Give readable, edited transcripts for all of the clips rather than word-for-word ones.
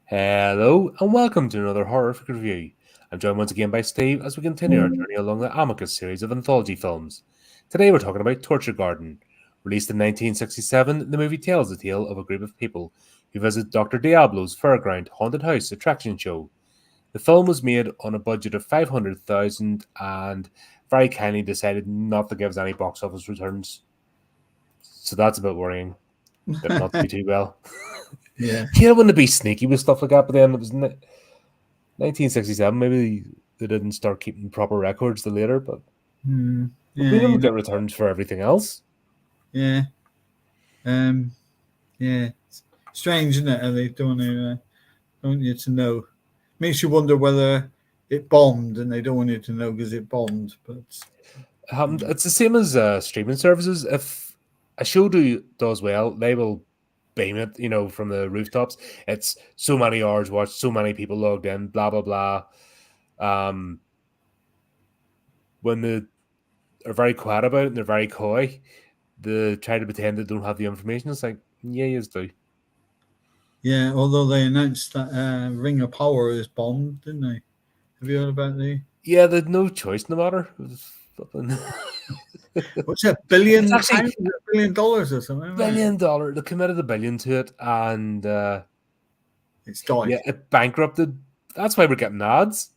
Hello and welcome to another horrific review. I'm joined once again by Steve as we continue our journey along the Amicus series of anthology films. Today we're talking about Torture Garden. Released in 1967, the movie tells the tale of a group of people who visit Dr. Diabolo's fairground haunted house attraction show. The film was made on a budget of 500,000 and very kindly decided not to give us any box office returns. So that's a bit worrying. Did not do too well. Yeah. You don't want to be sneaky with stuff like that, but then it was 1967. Maybe they didn't start keeping proper records till later, but Yeah, we don't get returns for everything else. Yeah. Yeah. It's strange, isn't it? How they don't want you to know. Makes you wonder whether it bombed and they don't want you to know because it bombed. But It's the same as streaming services. If a show does well, they will beam it, from the rooftops. It's so many hours watched, so many people logged in, blah blah blah. When they are very quiet about it and they're very coy, they try to pretend they don't have the information. It's like, yeah, you do. yeah, although they announced that Ring of Power is bombed, didn't they? Have you heard about the? Yeah, they had no choice no matter. What's it? Billion It's actually pounds, $1 billion or something. $1 billion. They committed $1 billion to it, and It's died. yeah, it bankrupted. That's why we're getting ads.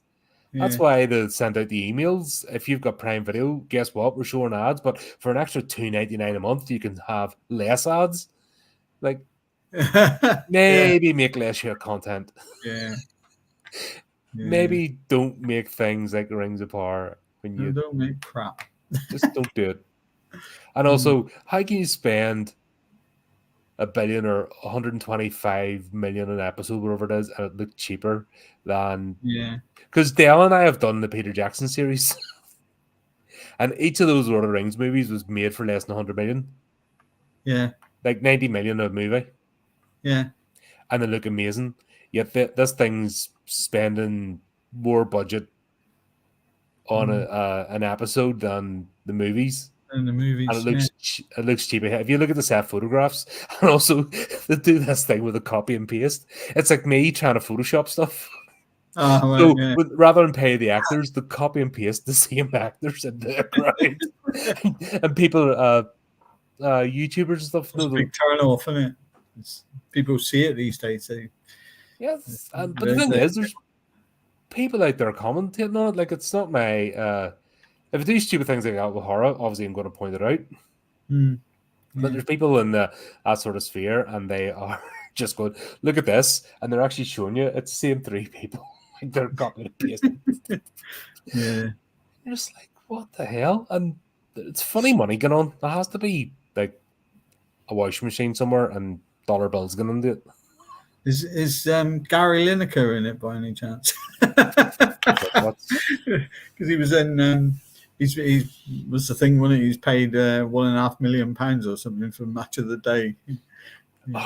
That's Yeah. why they send out the emails. If you've got Prime Video, guess what? We're showing ads, but for an extra $2.99 a month, you can have less ads. Like maybe make less share content. Yeah. Maybe don't make things like Rings of Power when you don't make crap. just don't do it. And also, how can you spend $1 billion or 125 million an episode, whatever it is, and it look cheaper than because Dale and I have done the Peter Jackson series, and each of those Lord of the Rings movies was made for less than 100 million. Yeah, like 90 million a movie. Yeah, and they look amazing. Yet this thing's spending more budget on an episode than the movies. And the movies, And it looks cheaper. If you look at the set photographs, and also they do this thing with a copy and paste. It's like me trying to Photoshop stuff. Rather than pay the actors, the copy and paste the same actors in the crowd. And people, YouTubers and stuff. It's a big turn off, isn't it? People see it these days. Yes, but the thing is, there's people out there commentating on it. Like, it's not my. If I do stupid things like that with horror, obviously I'm going to point it out. But there's people in that sort of sphere, and they are just going, look at this, and they're actually showing you it's the same three people. Like, they're copying and pasting. Yeah. You're just like, what the hell? And it's funny money going on. There has to be like a washing machine somewhere and dollar bills going into it. Is Gary Lineker in it by any chance? Because he was in. He was the thing when he's paid £1.5 million or something for Match of the Day. And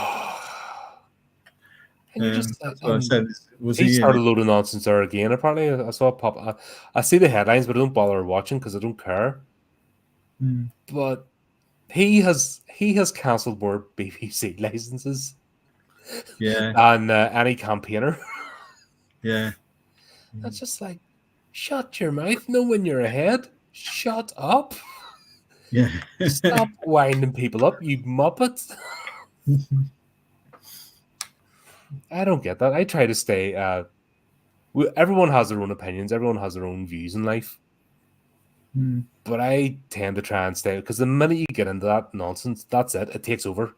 you just, that's what I said. He started a load of nonsense there again. Apparently, I saw it pop. I see the headlines, but I don't bother watching because I don't care. But he has cancelled more BBC licenses. Yeah. And any campaigner. Yeah. That's just like, shut your mouth. Know when you're ahead. Shut up. Yeah. Stop winding people up, you muppet. I don't get that. I try to stay. Everyone has their own opinions. Everyone has their own views in life. But I tend to try and stay, because the minute you get into that nonsense, that's it. It takes over.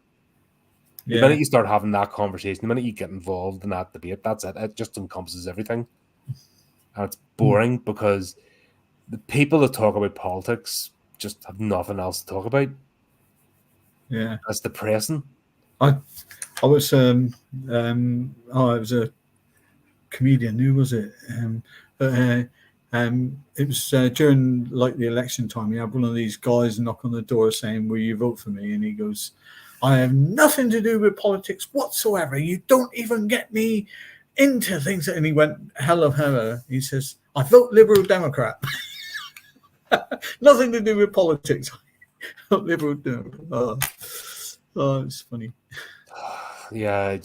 The minute you start having that conversation, the minute you get involved in that debate, that's it. It just encompasses everything. And it's boring because the people that talk about politics just have nothing else to talk about. Yeah. That's depressing. I was it was a comedian. Who was it? It was during like the election time. You have one of these guys knock on the door saying, "Will you vote for me?" And he goes, "I have nothing to do with politics whatsoever. You don't even get me into things." And he went, hell of hell. He says, "I vote Liberal Democrat." Nothing to do with politics. Liberal Democrat. Oh, it's funny. Yeah,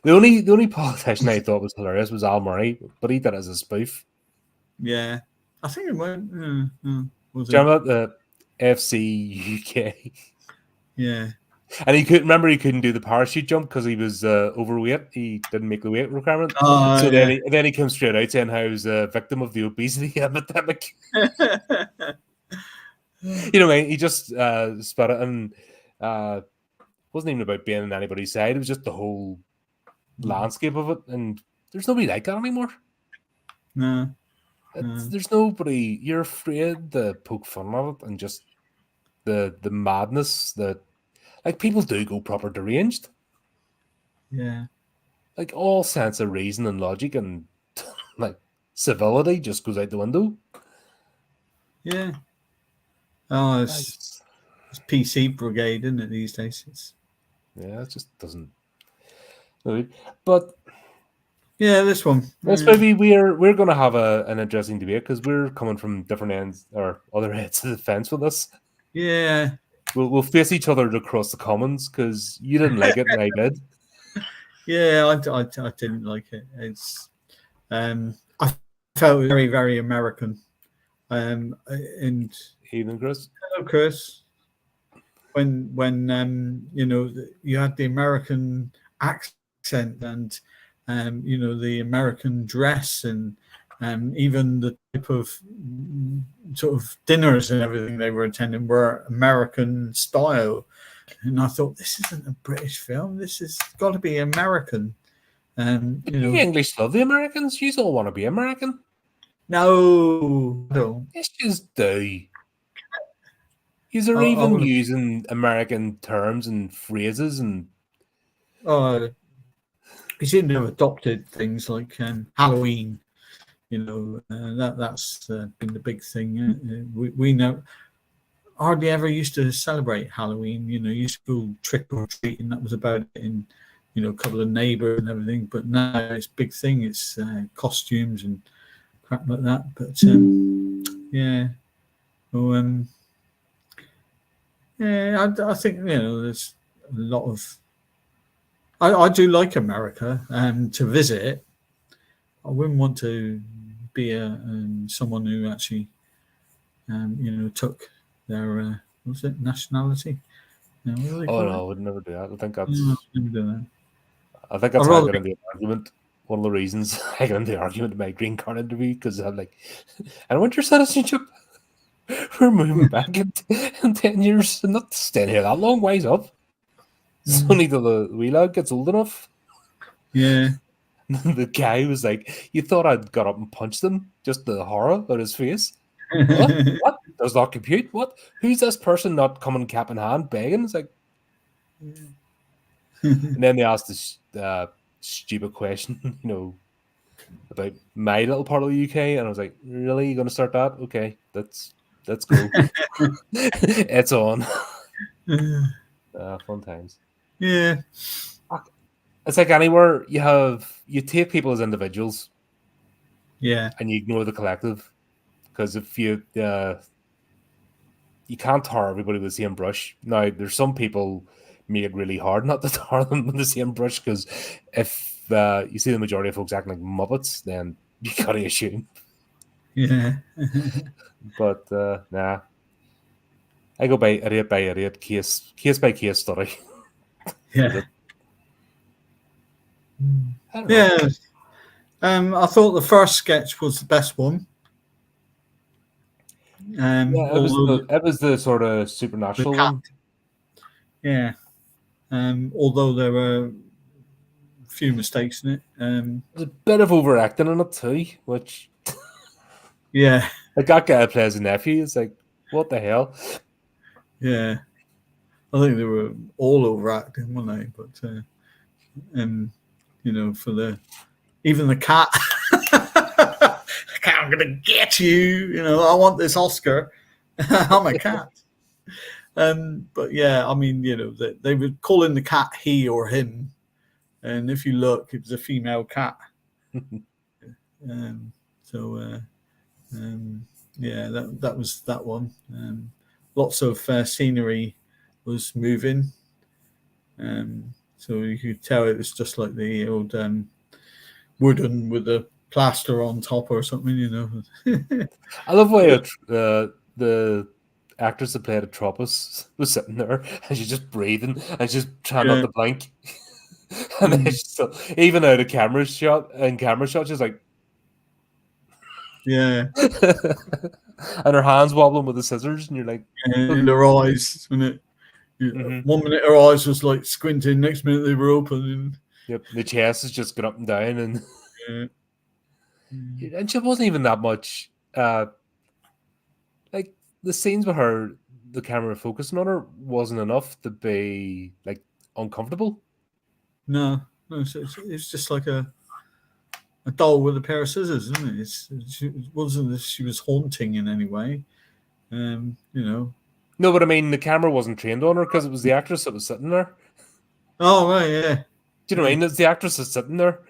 The only politician I thought was hilarious was Al Murray, but he did it as a spoof. Yeah, I think it went. Was Do you it? remember the FC UK? Yeah. And he couldn't remember he couldn't do the parachute jump because he was overweight. He didn't make the weight requirement. So Yeah. then he came straight out saying how he was a victim of the obesity epidemic. You know, he just spat it and wasn't even about being on anybody's side. It was just the whole landscape of it, and there's nobody like that anymore. No. There's nobody. You're afraid to poke fun at it, and just the madness that, like, people do go proper deranged. Yeah. Like, all sense of reason and logic and like civility just goes out the window. Yeah. Oh, it's PC brigade, isn't it, these days? Yeah, it just doesn't. But yeah, this one. this maybe we're going to have an interesting debate because we're coming from different ends or other ends of the fence with this. Yeah. We'll face each other across the commons because you didn't like it and I did. Yeah, I didn't like it. It's I felt very, very American. And Evening, Chris. hello, Chris. When you had the American accent and the American dress and even the type of sort of dinners and everything they were attending were American style. And I thought, this isn't a British film. This has got to be American. You English love the Americans. You all want to be American. No, I don't. Yes, just do. These are even using American terms and phrases and. You seem to have adopted things like Halloween. That's been the big thing. We know hardly ever used to celebrate Halloween. Used to go trick or treat, and that was about it. In a couple of neighbours and everything. But now it's a big thing. It's costumes and crap like that. But yeah, well, yeah, I think there's a lot of. I do like America to visit. I wouldn't want to be someone who actually, took their what's it, nationality. No, I would never do that. I think that's. No, I think that's how I got into the argument. One of the reasons I got into the argument in my green card interview because I'm like, I don't want your citizenship. We're moving back in 10 years and not staying here that long. Wise up. It's only till the wee lad gets old enough. Yeah. The guy was like, you thought I'd got up and punched him? Just the horror on his face. What? Does not compute? What? Who's this person not coming cap in hand begging? It's like, and then they asked this stupid question, about my little part of the UK, and I was like, really? You going to start that? Okay, let's go. It's on. Fun times. Yeah. It's like anywhere you take people as individuals. Yeah. And you ignore the collective. Because if you can't tar everybody with the same brush. Now, there's some people make it really hard not to tar them with the same brush, because if you see the majority of folks acting like Muppets, then you gotta assume. Yeah. But nah. I go by idiot, case by case study. Yeah. Yeah. I thought the first sketch was the best one. It was the sort of supernatural one. Yeah. Although there were a few mistakes in it. There's a bit of overacting in it too, which yeah. Like that guy that plays a nephew, it's like, what the hell? Yeah. I think they were all overacting, weren't they? But for even the cat. I'm gonna get you. I want this Oscar. I'm a cat. But yeah, I mean, they would call in the cat he or him, and if you look, it was a female cat. Yeah, that was that one. Lots of scenery was moving. so you could tell it was just like the old wooden with the plaster on top or something, you know. I love why the actress that played Atropos was sitting there and she's just breathing and she's trying not Yeah. to blink. And then she's still, even out of camera shot, she's like, Yeah. and her hands wobbling with the scissors, and you're like, And their eyes, when it, mhm. 1 minute her eyes was like squinting, next minute they were open. Yep, the chest is just going up and down, and Yeah. and she wasn't even that much. Like the scenes with her, the camera focusing on her wasn't enough to be like uncomfortable. No, it's just like a doll with a pair of scissors, isn't it? It wasn't that she was haunting in any way. You know. No, but I mean, the camera wasn't trained on her because it was the actress that was sitting there. Oh right, yeah. Do you know what I mean? It's the actress that's sitting there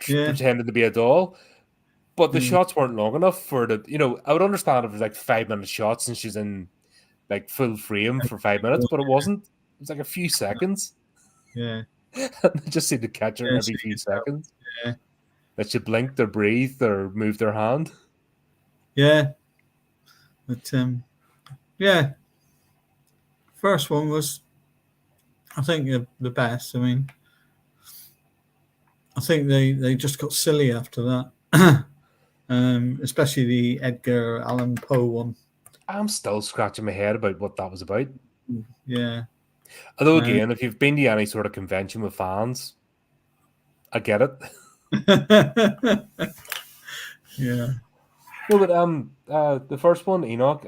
Yeah. pretending to be a doll. But the Mm. shots weren't long enough for the, I would understand if it was like 5 minute shots and she's in like full frame for 5 minutes, but it wasn't. It was like a few seconds. Yeah. And they just seemed to catch her Yeah, every few seconds. Yeah. That she blinked or breathed or moved her hand. Yeah. But yeah. First one was, I think, the best. I mean, I think they just got silly after that. Especially the Edgar Allan Poe one. I'm still scratching my head about what that was about. Yeah. Although again, if you've been to any sort of convention with fans, I get it. Yeah. No, but the first one, Enoch,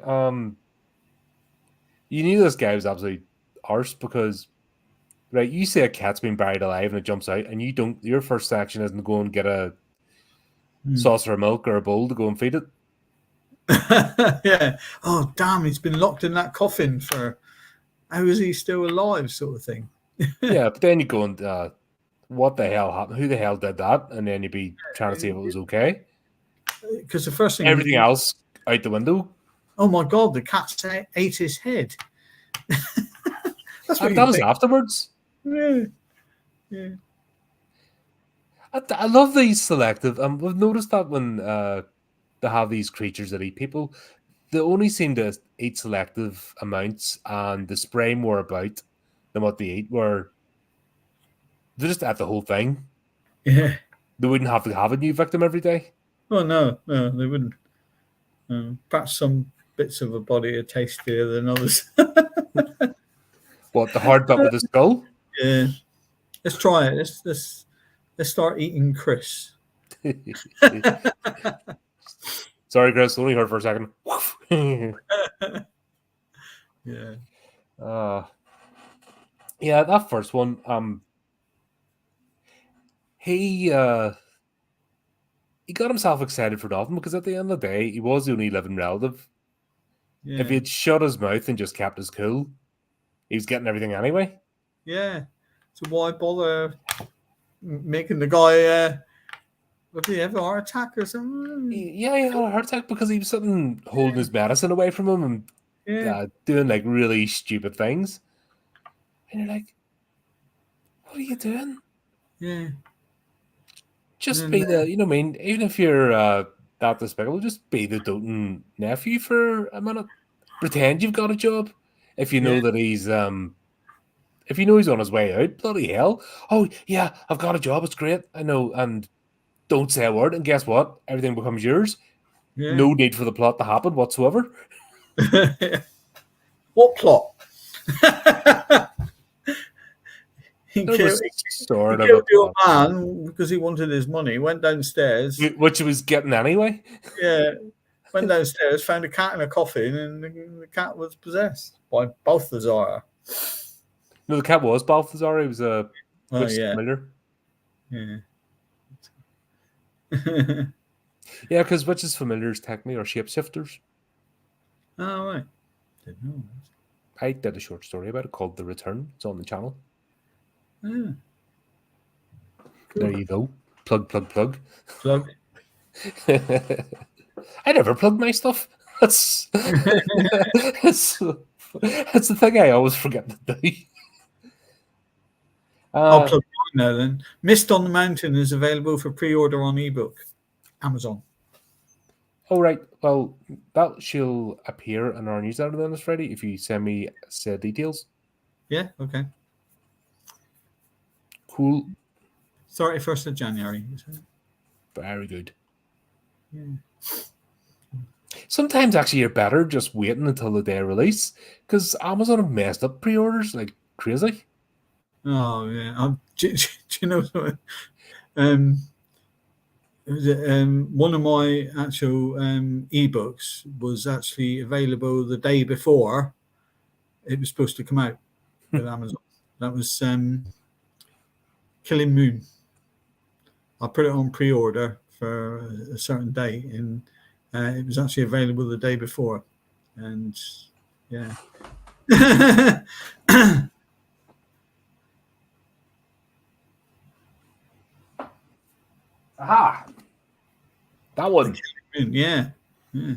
you knew this guy was absolutely arse because, right, you say a cat's been buried alive and it jumps out, and you don't. Your first action isn't to go and get a saucer of milk or a bowl to go and feed it. Yeah. Oh damn! He's been locked in that coffin for. How is he still alive? Sort of thing. Yeah, but then you go and what the hell happened? Who the hell did that? And then you'd be trying to see if it was okay. Because the first thing, Everything else out the window. Oh my god! The cat ate his head. That's what That was afterwards. Yeah. Yeah. I love these selective. We've noticed that when they have these creatures that eat people, they only seem to eat selective amounts, and they spray more about than what they eat. Where they just ate the whole thing. Yeah. They wouldn't have to have a new victim every day. Oh no, they wouldn't. Perhaps some bits of a body are tastier than others. What, the hard bit with the skull? Yeah. Let's try it. Let's start eating Chris. Sorry, Chris. Only heard for a second. Yeah. Yeah, that first one. He got himself excited for nothing because at the end of the day, he was the only living relative. Yeah. If he had shut his mouth and just kept his cool, he was getting everything anyway. Yeah. So why bother making the guy? Did he have a heart attack or something? Yeah, he had a heart attack because he was sitting holding his medicine away from him and doing like really stupid things. And you're like, what are you doing? Yeah. Just be the, you know what I mean? Even if you're that despicable, just be the doting nephew for a minute. Pretend you've got a job. If you know that he's if you know he's on his way out, bloody hell. Oh yeah, I've got a job, it's great. I know, and don't say a word, and guess what? Everything becomes yours. Yeah. No need for the plot to happen whatsoever. What plot? He There killed your man because he wanted his money. Went downstairs, which he was getting anyway. Yeah, went downstairs, found a cat in a coffin, and the cat was possessed by Balthazar. No, the cat was Balthazar. He was a familiar. Yeah. Yeah, because witches familiars technically are shapeshifters. Oh right. Didn't know that. I did a short story about it called The Return. It's on the channel. Yeah. Cool. There you go. Plug. Plug. I never plug my stuff. That's the thing I always forget to do. I'll Uh, plug mine now then. Mist on the Mountain is available for pre-order on ebook, Amazon. all right. Well, that shall appear in our newsletter then this Friday if you send me said details. Yeah, okay. Cool. 31st of January. Very good. Yeah. Sometimes actually you're better just waiting until the day of release because Amazon have messed up pre-orders like crazy. Oh yeah. Do you know something? One of my actual ebooks was actually available the day before it was supposed to come out with Amazon. That was Killing Moon. I put it on pre-order for a certain date, and it was actually available the day before. And yeah. Aha! That one. Yeah. Yeah.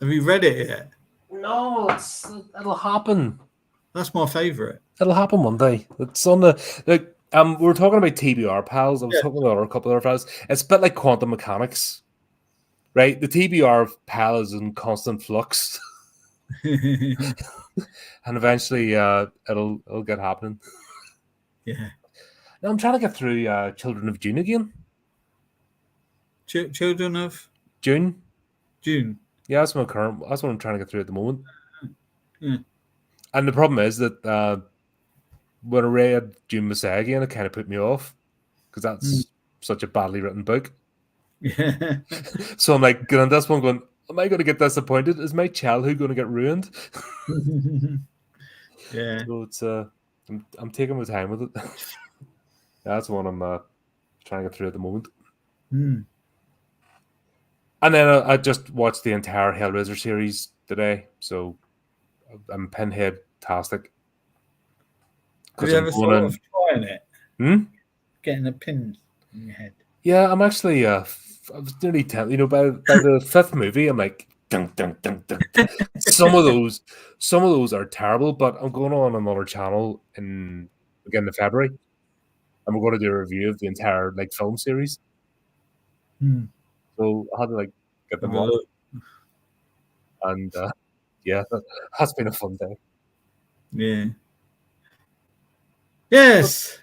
Have you read it yet? No, it'll happen. That's my favourite. It'll happen one day. It's on the like. We were talking about TBR pals. I was Yeah. talking about a couple of other pals. It's a bit like quantum mechanics, right? The TBR pal is in constant flux, and eventually, it'll get happening. Yeah. Now I'm trying to get through Children of June again. Children of June. June. Yeah, that's what I'm trying to get through at the moment. Yeah. And the problem is that when I read June Messiah again, it kind of put me off because that's such a badly written book. Yeah. So I'm like, getting this one going, am I going to get disappointed? Is my childhood going to get ruined? Yeah. So it's I'm taking my time with it. That's the one I'm trying to get through at the moment. Mm. And then I just watched the entire Hellraiser series today, so I'm pinhead-tastic. Have you ever thought of trying it? Hmm? Getting a pin in your head. Yeah, I'm actually. I was nearly tempted. You know, by the fifth movie, I'm like, dun, dun, dun, dun, dun. Some of those are terrible. But I'm going on another channel in beginning of February, and we're going to do a review of the entire like film series. Hmm. So I had to like get them watched, and yeah, that's been a fun day. Yeah. Yes.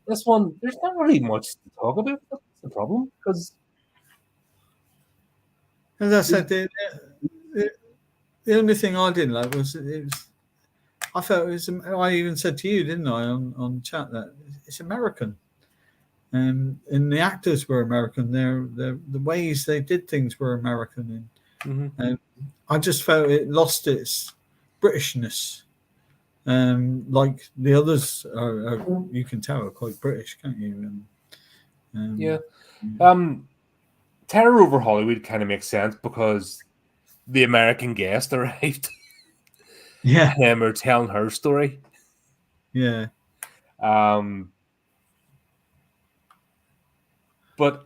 But this one, there's not really much to talk about. That's the problem because, As I said, the only thing I didn't like was I felt it was. I even said to you, didn't I, on chat that it's American, and the actors were American. The ways they did things were American, and I just felt it lost its Britishness. Like the others are, you can tell are quite British, can't you? yeah. Terror Over Hollywood kind of makes sense because the American guest arrived. Yeah. And we're telling her story. Yeah. But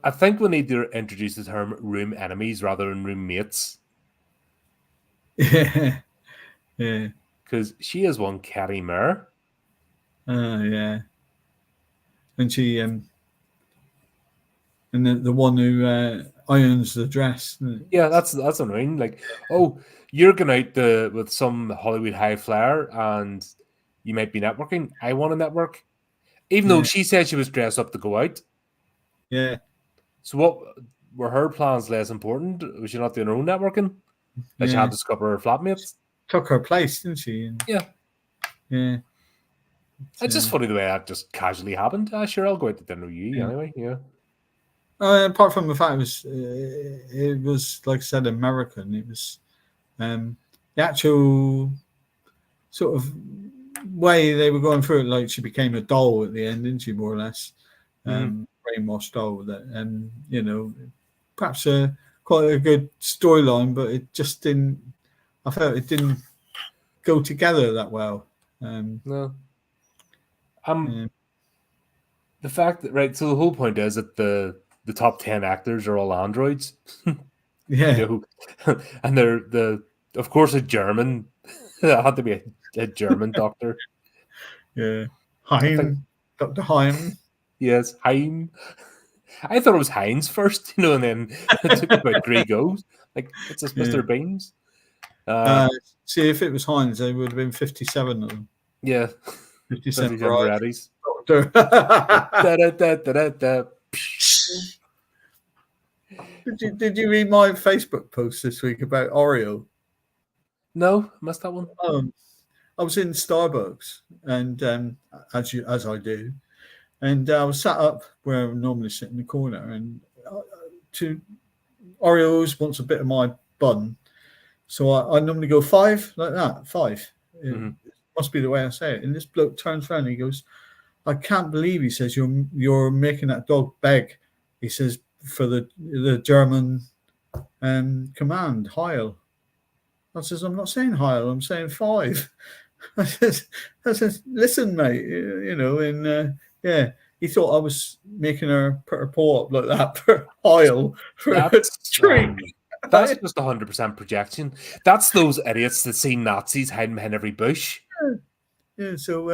I think we need to introduce the term room enemies rather than roommates. Yeah. Yeah. Because she is one catty mare. Yeah. And she and the one who irons the dress. Yeah, that's annoying. Like, oh, you're going out with some Hollywood high flyer and you might be networking. I want to network. Even though she said she was dressed up to go out. Yeah. So what were her plans less important? Was she not doing her own networking? That she had to scupper her flatmates? Took her place, didn't she? And, yeah. Yeah. It's just funny the way that just casually happened. Sure, I'll go out to dinner with you anyway. Yeah. Apart from the fact it was like I said, American. It was the actual sort of way they were going through it. Like she became a doll at the end, didn't she? More or less, brainwashed doll. That you know, perhaps quite a good storyline, but it just didn't. I felt it didn't go together that well. No. The fact that so the whole point is that the top 10 actors are all androids. Yeah. You know? And they're of course a German. It had to be a German doctor. Yeah. Hein, Dr. Hein. Yes, Heim. I thought it was Heinz first, and then it took about 3 goes. Like, what's this, Yeah. Mr. Beans? Uh, See, if it was Heinz, there would have been 57 of them. yeah, 57 57 varieties. Doctor. Da-da-da-da-da-da. Did you read my Facebook post this week about Oreo? No, missed that one. I was in Starbucks, and as I do, and I was sat up where I normally sit in the corner, and Oreos wants a bit of my bun, so I normally go 5 like that, 5. It must be the way I say it. And this bloke turns around and he goes, "I can't believe," he says, "you're making that dog beg." He says, "For the German command, Heil." I says, "I'm not saying Heil, I'm saying 5." I says, "Listen, mate, and yeah." He thought I was making her put her paw up like that for Heil for a treat. That's just 100% projection. That's those idiots that see Nazis hiding behind every bush. Yeah. So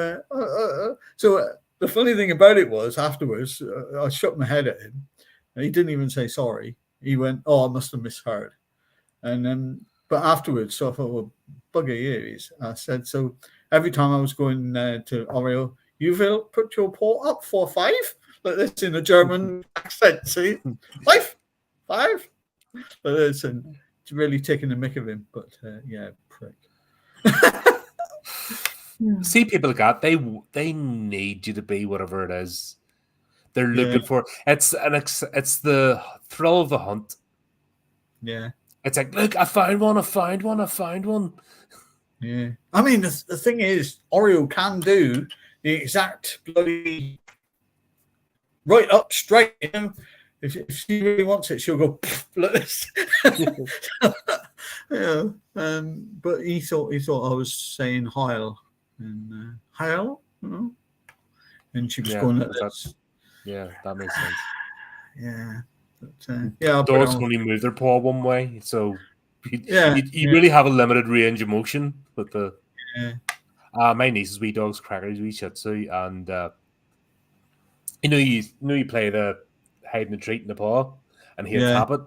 the funny thing about it was afterwards, I shook my head at him, and he didn't even say sorry. He went, "Oh, I must have misheard," and then. But afterwards, so I thought, well, bugger you. I said, so every time I was going to Oreo, "You will put your paw up for 5?" Like this in a German accent, see? 5? But it's really taking the mick of him. But yeah, prick. See people like that, they need you to be whatever it is they're looking for. It's the thrill of the hunt. Yeah. It's like, look, I found one. Yeah. I mean, the thing is, Oreo can do the exact bloody right up straight. If she really wants it, she'll go like this. Yeah. But he thought I was saying Heil and Heil, and she was going like this. Yeah, that makes sense. Yeah. But, dogs can only move their paw one way, so you really have a limited range of motion with the. My niece's wee dog's Crackers, wee Shih Tzu, and you play the hide and the treat in the paw, and he'll tap it.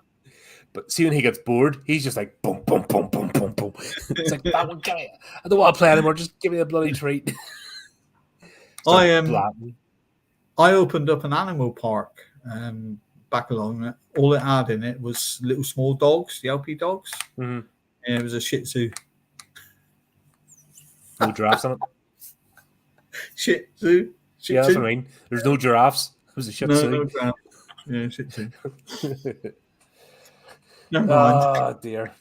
But see, when he gets bored, he's just like boom, boom, boom, boom, boom, boom. It's like, that one, give me. I don't want to play anymore. Just give me a bloody treat. I opened up an animal park back along. All it had in it was little small dogs, Yelpy dogs. Mm-hmm. And it was a Shih Tzu. No giraffes in it. Shih Tzu. Yeah, that's what I mean. There's no giraffes. It was a Shih Tzu. No giraffe. Yeah, Shih Tzu. Never mind. Oh dear.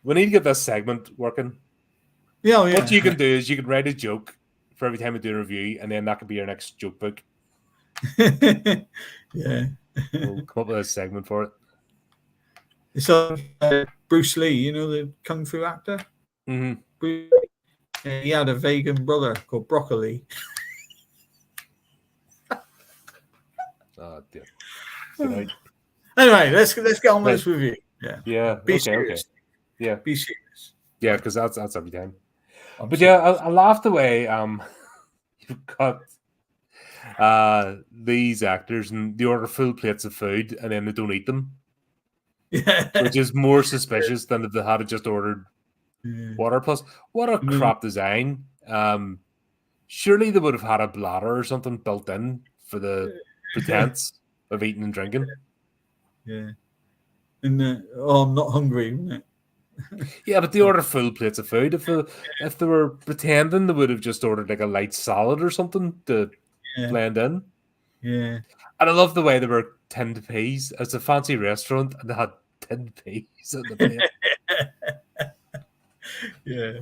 We need to get this segment working. Yeah. What you can do is you can write a joke for every time we do a review, and then that could be your next joke book. Yeah. We'll come up with a segment for it. It's like Bruce Lee, the Kung Fu actor. Mm-hmm. Bruce Lee, he had a vegan brother called Broccoli. Oh dear. Good night. Anyway, let's get on with this review. Yeah. Yeah. Be serious. Okay. Yeah. Be serious. Yeah, because that's every time. But yeah, I laughed away. You've got these actors, and they order full plates of food, and then they don't eat them. Yeah. Which is more suspicious than if they had just ordered water. Plus, what a crap design. Surely they would have had a bladder or something built in for the pretense of eating and drinking. Yeah. And I'm not hungry, isn't it? Yeah, but they order full plates of food. If they were pretending, they would have just ordered like a light salad or something to blend in. Yeah. And I love the way they were tinned peas. It's a fancy restaurant, and they had tinned peas in the plate. Yeah.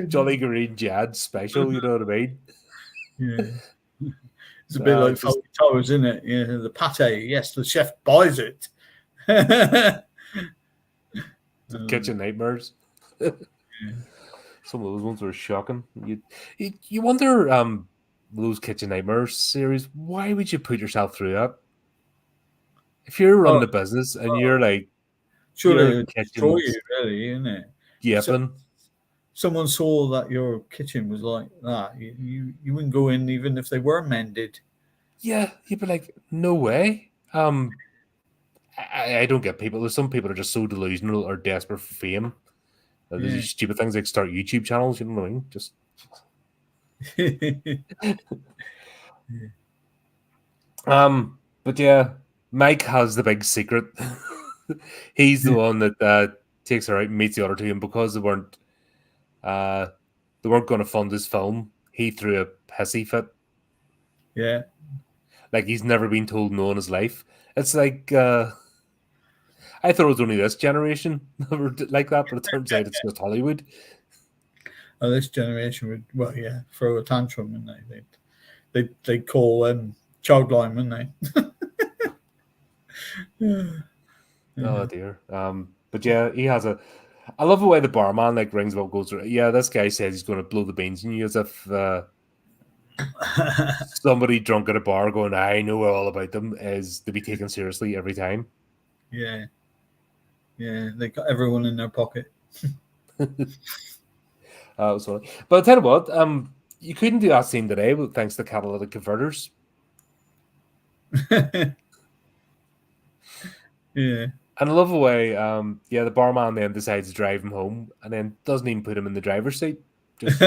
Jolly Green Jad special, you know what I mean? Yeah. It's a bit like Fawlty Towers, isn't it? Yeah, the pate. Yes, the chef buys it. Kitchen Nightmares. Some of those ones were shocking. You wonder, those Kitchen Nightmares series, why would you put yourself through that? If you're running a business and you're like, surely it would destroy you, really, isn't it? Yipping. someone saw that your kitchen was like that, you wouldn't go in even if they were mended. Yeah, you'd be like, no way. I don't get people. There's some people are just so delusional or desperate for fame. There's Yeah. these stupid things like start YouTube channels. You know what I mean? Just but yeah, Mike has the big secret. He's the one that takes her out and meets the other two, and because uh, they weren't going to fund his film, he threw a pissy fit. Yeah. Like he's never been told no in his life. It's like I thought it was only this generation that were like that, but it turns out it's just Hollywood. Oh, this generation would, well, yeah, throw a tantrum, and they call childline, wouldn't they? Oh dear. But yeah, he has a. I love the way the barman like rings about goes. Yeah, this guy says he's going to blow the beans on you as if somebody drunk at a bar going, "I know all about them," is to be taken seriously every time. Yeah. Yeah, they got everyone in their pocket. Was funny. But I'll tell you what, you couldn't do that scene today, thanks to catalytic converters. Yeah. And I love the way, yeah, the barman then decides to drive him home, and then doesn't even put him in the driver's seat. Just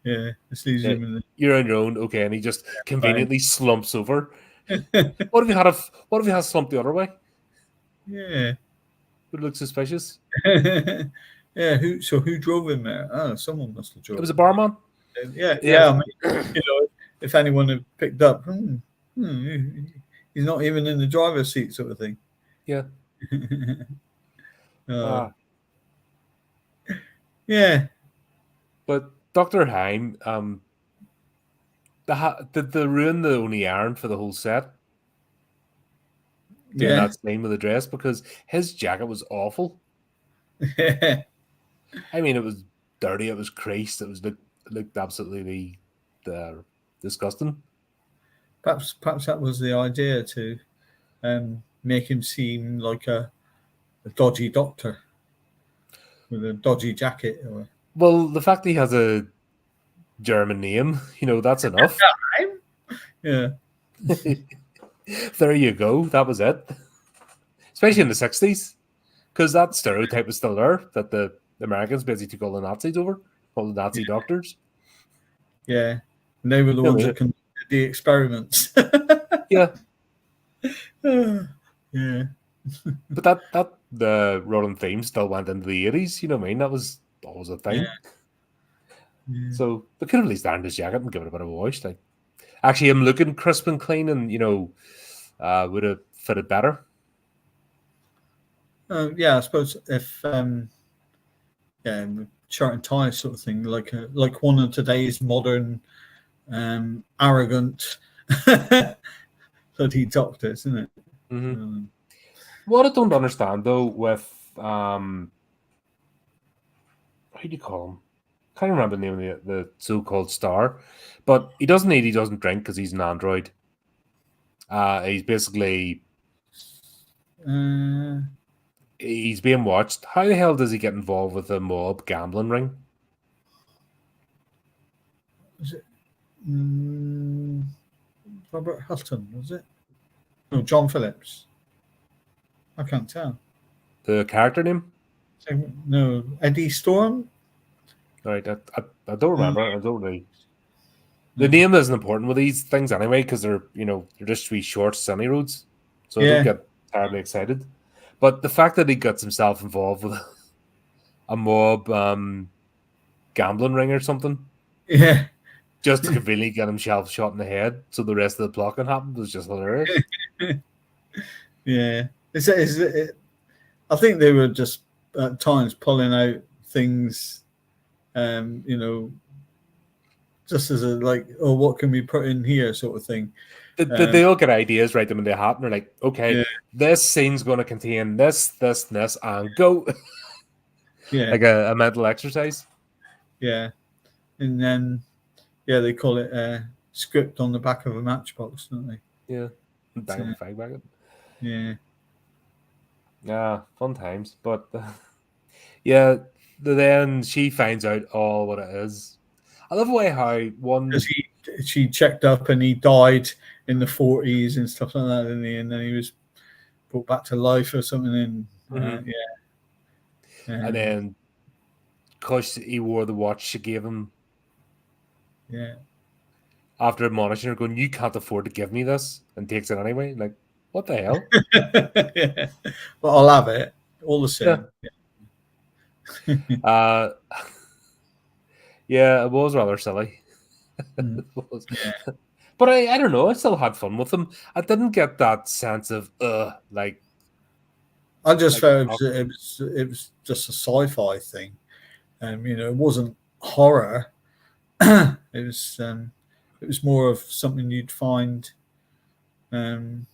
Yeah, just leaves yeah, him in you're on your own, okay, and he just conveniently slumps over. the. What if he had slumped the other way? Yeah. Would look suspicious. Yeah. Who drove him there? Oh, someone must have It drove was a him. barman. Yeah. Yeah. I mean, if anyone had picked up, he's not even in the driver's seat, sort of thing. Yeah. uh, yeah. But Dr. Heim, did they ruin the only iron for the whole set? Doing Yeah. that scene with the dress because his jacket was awful. Yeah. I mean, it was dirty, it was creased, looked absolutely disgusting. Perhaps that was the idea to make him seem like a dodgy doctor with a dodgy jacket. Well, the fact that he has a German name, that's enough. Yeah. There you go. That was it. Especially in the 60s. Because that stereotype is still there, that the Americans basically took all the Nazis over, all the Nazi doctors. Yeah. And they were the ones that conducted the experiments. Yeah. Yeah. But that the rolling theme still went into the 80s, you know what I mean? That was always a thing. Yeah. So they could have at least ironed his jacket and give it a bit of a wash. Like, actually, him looking crisp and clean and, would have fitted better. Yeah, I suppose if shirt and tie sort of thing, like one of today's modern arrogant bloody doctors, isn't it? Mm-hmm. What I don't understand though with how do you call him? Can't remember the name of the so-called star, but he doesn't eat, he doesn't drink because he's an android. He's basically he's being watched. How the hell does he get involved with a mob gambling ring? Was it Robert Hutton? Was it? No, John Phillips. I can't tell. The character name? No, Eddie Storm. Right, I don't remember. I don't really. The name isn't important with these things anyway because they're just three short sunny roads, so I don't get terribly excited. But the fact that he gets himself involved with a mob gambling ring or something, just to conveniently get himself shot in the head, so the rest of the plot can happen, was just hilarious. Yeah, I think they were just at times pulling out things, just as a what can we put in here sort of thing. They all get ideas, write them in their hat, and they're like, okay, this scene's going to contain this, and go. Yeah. Like a mental exercise. Yeah. And then, they call it a script on the back of a matchbox, don't they? Yeah. Bang on the fag bag. Yeah. Yeah, fun times. But, yeah, then she finds out all what it is. I love the way how one. Because she checked up and he died in the 40s and stuff like that, didn't he? And then he was brought back to life or something. And Mhm. yeah, And then, because he wore the watch she gave him yeah. after admonishing her, going, "You can't afford to give me this," and takes it anyway. Like, what the hell? Yeah. But I'll have it all the Yeah. same. Uh, yeah, it was rather silly. Mm. It was. Yeah. But I don't know. I still had fun with them. I didn't get that sense of I just like felt it was just a sci-fi thing. It wasn't horror. It was more of something you'd find. Um,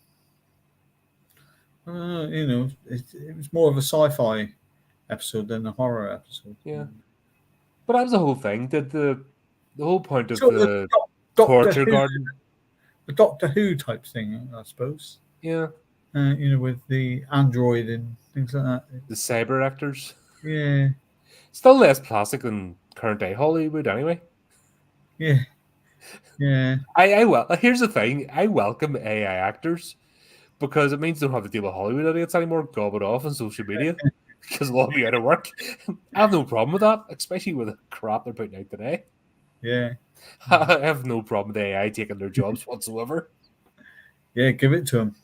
it was more of a sci-fi episode than a horror episode. yeah. But that was the whole thing. Did the whole point of Sort of the Doctor torture Who, garden? a Doctor Who type thing, I suppose. Yeah, With the android and things like that. the cyber actors. Yeah, Still less plastic than current day Hollywood, anyway. yeah, yeah, I well, here's the thing. I welcome AI actors because it means they don't have to deal with Hollywood idiots anymore. Gob it off on social media because a lot of me out of work. I have no problem with that, especially with the crap they're putting out today. yeah, I have no problem with AI taking their jobs whatsoever. yeah. Give it to him.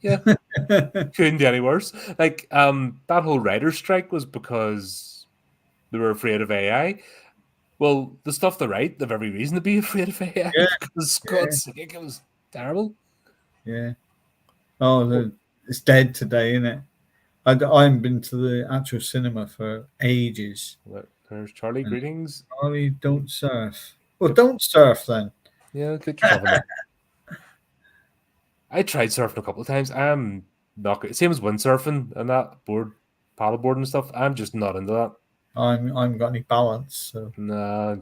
Yeah, couldn't do any worse. Like that whole writer's strike was because they were afraid of AI. Well, the stuff they write, they've every reason to be afraid of AI Yeah, because yeah, God's sake, it was terrible. yeah. Oh, it's dead today, isn't it? I haven't been to the actual cinema for ages. Well, there's Charlie. And Greetings. Charlie, don't surf. Well, Yep. don't surf then. Yeah, get yourself in there. I tried surfing a couple of times. I'm not good. Same as windsurfing and that paddleboard and stuff. I'm just not into that. I haven't got any balance, so Nah,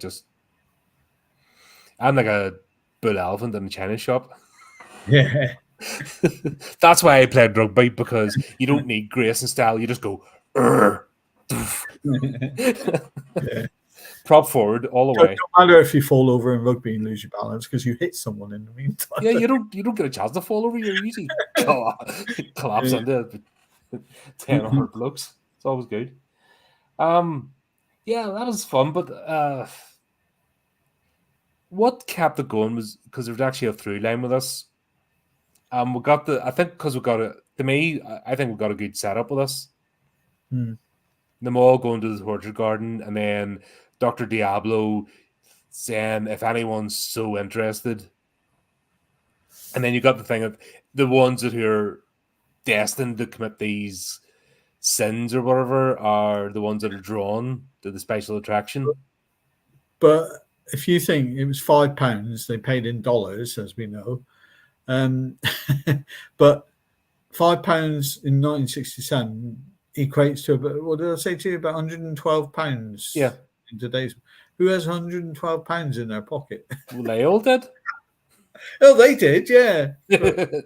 I'm like a bull elephant in a China shop. yeah. That's why I played rugby, because you don't need grace and style. You just go, "Urgh." Yeah. Prop forward all the Don't way. matter if you fall over in rugby and lose your balance because you hit someone in the meantime. Yeah, you don't get a chance to fall over. You're usually collapse Yeah. into 10 hurt blokes. It's always good. Yeah, that was fun. But what kept it going was because there was actually a through line with us. We got I think because we got to me, I think we got a good setup with us. Hmm. Them all going to the torture garden, and then Dr. Diablo saying if anyone's so interested. And then you got the thing of the ones that are destined to commit these sins or whatever are the ones that are drawn to the special attraction. But if you think it was £5, they paid in dollars, as we know. But £5 in 1967 equates to about, what did I say to you, about £112 Yeah. in today's. Who has £112 in their pocket? Well, they all did. Oh, they did, yeah. But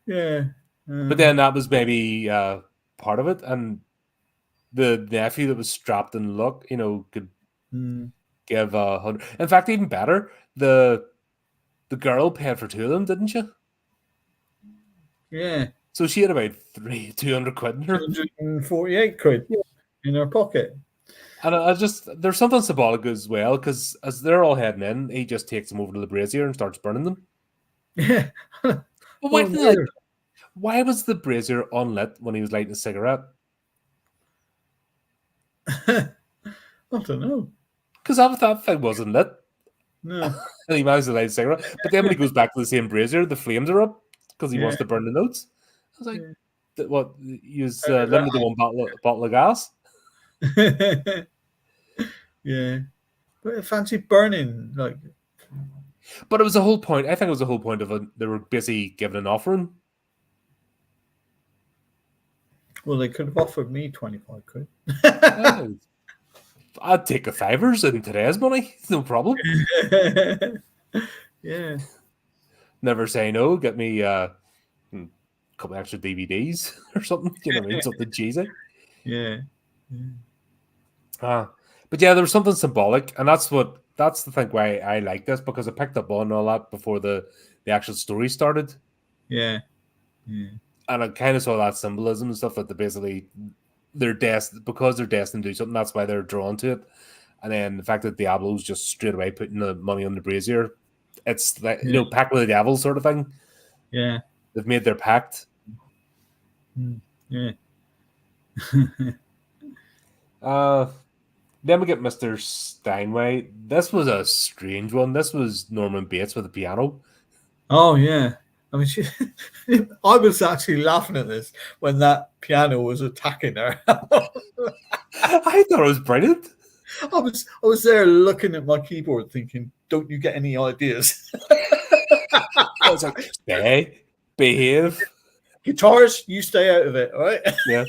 Yeah. then that was maybe part of it. And the nephew that was strapped in luck, could give 100. In fact, even better, the girl paid for two of them, didn't she? Yeah. So she had about 200 quid in her. 248 quid in her pocket. And there's something symbolic as well, because as they're all heading in, he just takes them over to the brazier and starts burning them. Yeah. But why was the brazier unlit when he was lighting a cigarette? I don't know. Because that thing wasn't lit. No. And he managed to light a cigarette. But then when he goes back to the same brazier, the flames are up because he wants to burn the notes. I was like, what? He was limited to one bottle of gas? Yeah. But fancy burning, like. But it was the whole point. I think it was the whole point of they were busy giving an offering. Well, they could have offered me 25 quid. I'd take a fivers in today's money. No problem. Yeah. Never say no. Get me a couple extra DVDs or something. You know what I mean? Something cheesy. Yeah. But yeah, there was something symbolic, and that's the thing why I like this, because I picked up on all that before the actual story started, Yeah. and I kind of saw that symbolism and stuff, that they basically they're destined to do something. That's why they're drawn to it. And then the fact that Diablo's just straight away putting the money on the brazier, it's like, Yeah. pact with the devil sort of thing. Yeah. They've made their pact. Yeah. Then we get Mr. Steinway. This was a strange one. This was Norman Bates with a piano. Oh yeah. I mean, I was actually laughing at this when that piano was attacking her. I thought it was brilliant. I was there looking at my keyboard, thinking, "Don't you get any ideas?" I was like, "Stay, behave." Guitars, you stay out of it, all right? Yeah.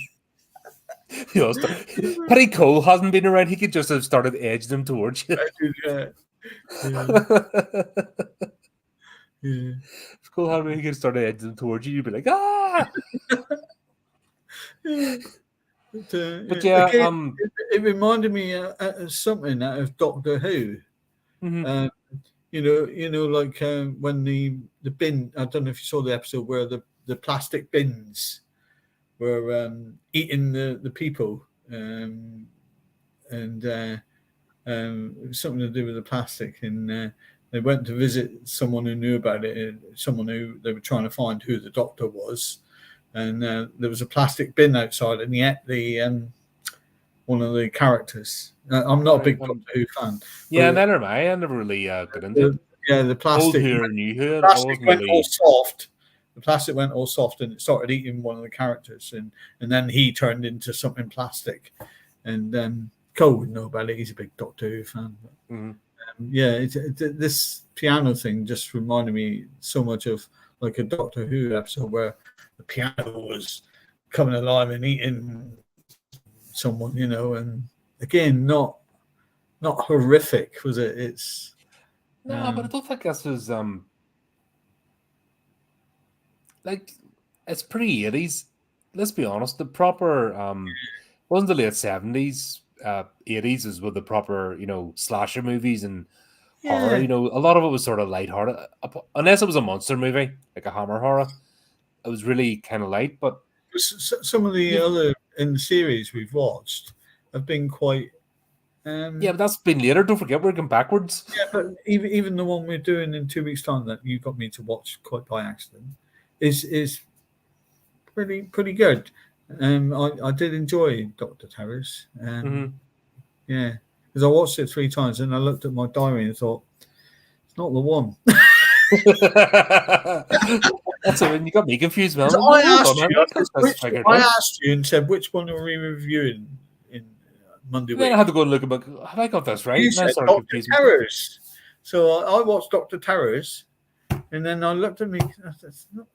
Petty Cole hasn't been around. He could just have started edging them towards you. Yeah. Yeah. If Cole had been, he could have started edging them towards you. You'd be like, "Ah!" But yeah, again, it reminded me of something out of Doctor Who. mhm. You know, like when the bin. I don't know if you saw the episode where the plastic bins were eating the people, and it was something to do with the plastic, and they went to visit someone who knew about it, someone who they were trying to find who the doctor was, and there was a plastic bin outside, and he ate the one of the characters. I'm not a big Doctor Who fan. Yeah, neither am I. I never really got into it. Yeah, the plastic. Old who or new who? Plastic went all soft. The plastic went all soft, and it started eating one of the characters, and then he turned into something plastic. And Cole would know about it. He's a big Doctor Who fan. But, yeah, this piano thing just reminded me so much of like a Doctor Who episode where the piano was coming alive and eating someone, you know. And again, not horrific, was it? It's no, but I don't think this was like, it's pretty 80s. Let's be honest. The proper wasn't the late 70s, 80s is with the proper, slasher movies and horror. A lot of it was sort of lighthearted, unless it was a monster movie like a Hammer horror. It was really kind of light, but some of the other in the series we've watched have been quite. Yeah, but that's been later. Don't forget, we're going backwards. Yeah, but even the one we're doing in 2 weeks' time that you got me to watch quite by accident is pretty good. I did enjoy Dr. Terrors. Yeah, because I watched it 3 times and I looked at my diary and thought, it's not the one. That's it. You got me confused, man. I asked you and said, which one are we reviewing in Monday week? Then I had to go and look at have I got this right? You said Dr. Terrors. So I watched Dr. Terrors, and then I looked at me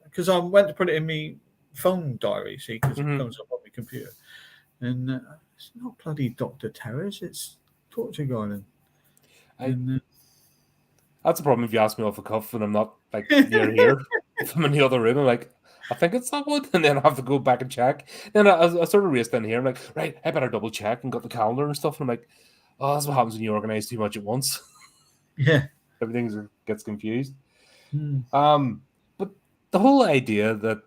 because I went to put it in my phone diary, see, because it comes up on my computer, and it's not bloody Dr. Terrors, it's Torture Garden. That's a problem if you ask me off the cuff and I'm not like near here. If I'm in the other room, I'm like, I think it's that one, and then I have to go back and check. Then I sort of raced in here. I'm like, right, I better double check, and got the calendar and stuff. And I'm like, oh, that's what happens when you organize too much at once. Yeah, everything gets confused. But the whole idea that,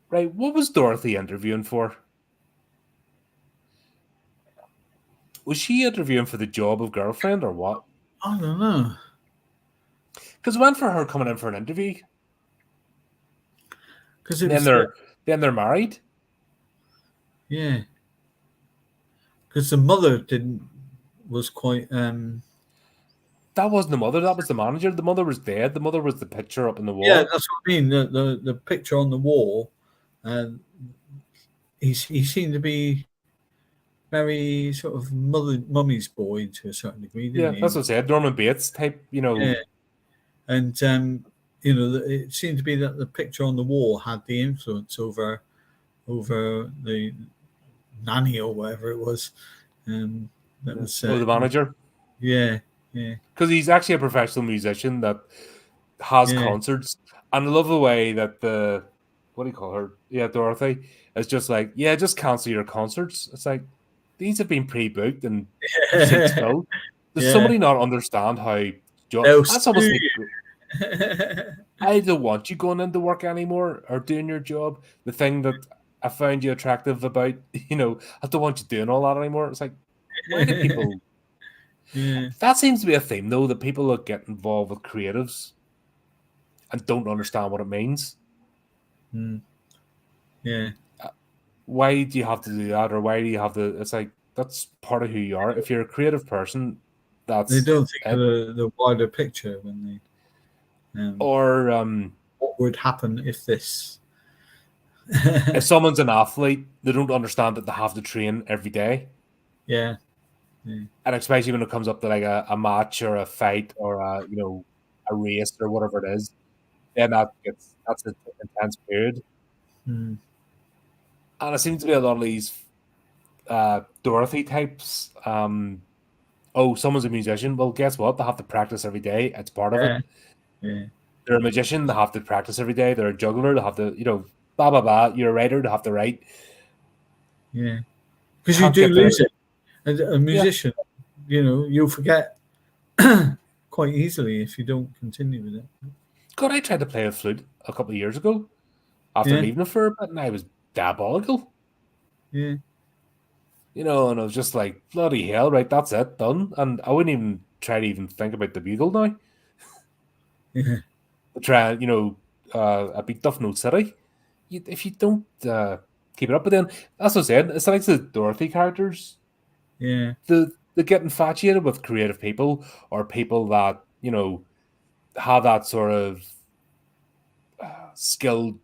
right, what was Dorothy interviewing for? Was she interviewing for the job of girlfriend or what? I don't know. Because it went for her coming in for an interview. Because then they're married. Yeah. Because the mother was quite. That wasn't the mother. That was the manager. The mother was dead. The mother was the picture up in the wall. Yeah, that's what I mean. The picture on the wall. He seemed to be very sort of mummy's boy to a certain degree, didn't he? That's what I said. Norman Bates type, Yeah. And it seemed to be that the picture on the wall had the influence over the nanny or whatever it was. That was the manager. Yeah, yeah. Because he's actually a professional musician that has concerts, and I love the way that what do you call her? Yeah, Dorothy is just like, just cancel your concerts. It's like, these have been pre-booked and seats filled. Does Yeah. somebody not understand how? They'll That's almost sue like I don't want you going into work anymore or doing your job. The thing that I found you attractive about, I don't want you doing all that anymore. It's like, why do people? Yeah. That seems to be a theme, though, that people that get involved with creatives and don't understand what it means. Yeah. Why do you have to do that, or why do you have to? It's like that's part of who you are. If you're a creative person, that's They don't think it. of the wider picture when they. Or what would happen if this? if someone's an athlete, they don't understand that they have to train every day. Yeah. And especially when it comes up to like a match or a fight or a race or whatever it is, then that's an intense period. Mm. And it seems to be a lot of these Dorothy types. Someone's a musician. Well, guess what? They have to practice every day. It's part of it. Yeah. They're a magician. They have to practice every day. They're a juggler. They have to, blah, blah, blah. You're a writer. They have to write. Yeah. Because you do lose it. As a musician, you'll forget quite easily if you don't continue with it. God, I tried to play a flute a couple of years ago after leaving it for a bit, and I was diabolical. Yeah. And I was just like, bloody hell, right, that's it, done. And I wouldn't even try to even think about the bugle now. Yeah. Try, a bit tough note city. If you don't keep it up, but then that's what I'm saying. It's like the Dorothy characters. Yeah. They get infatuated with creative people or people that, have that sort of skilled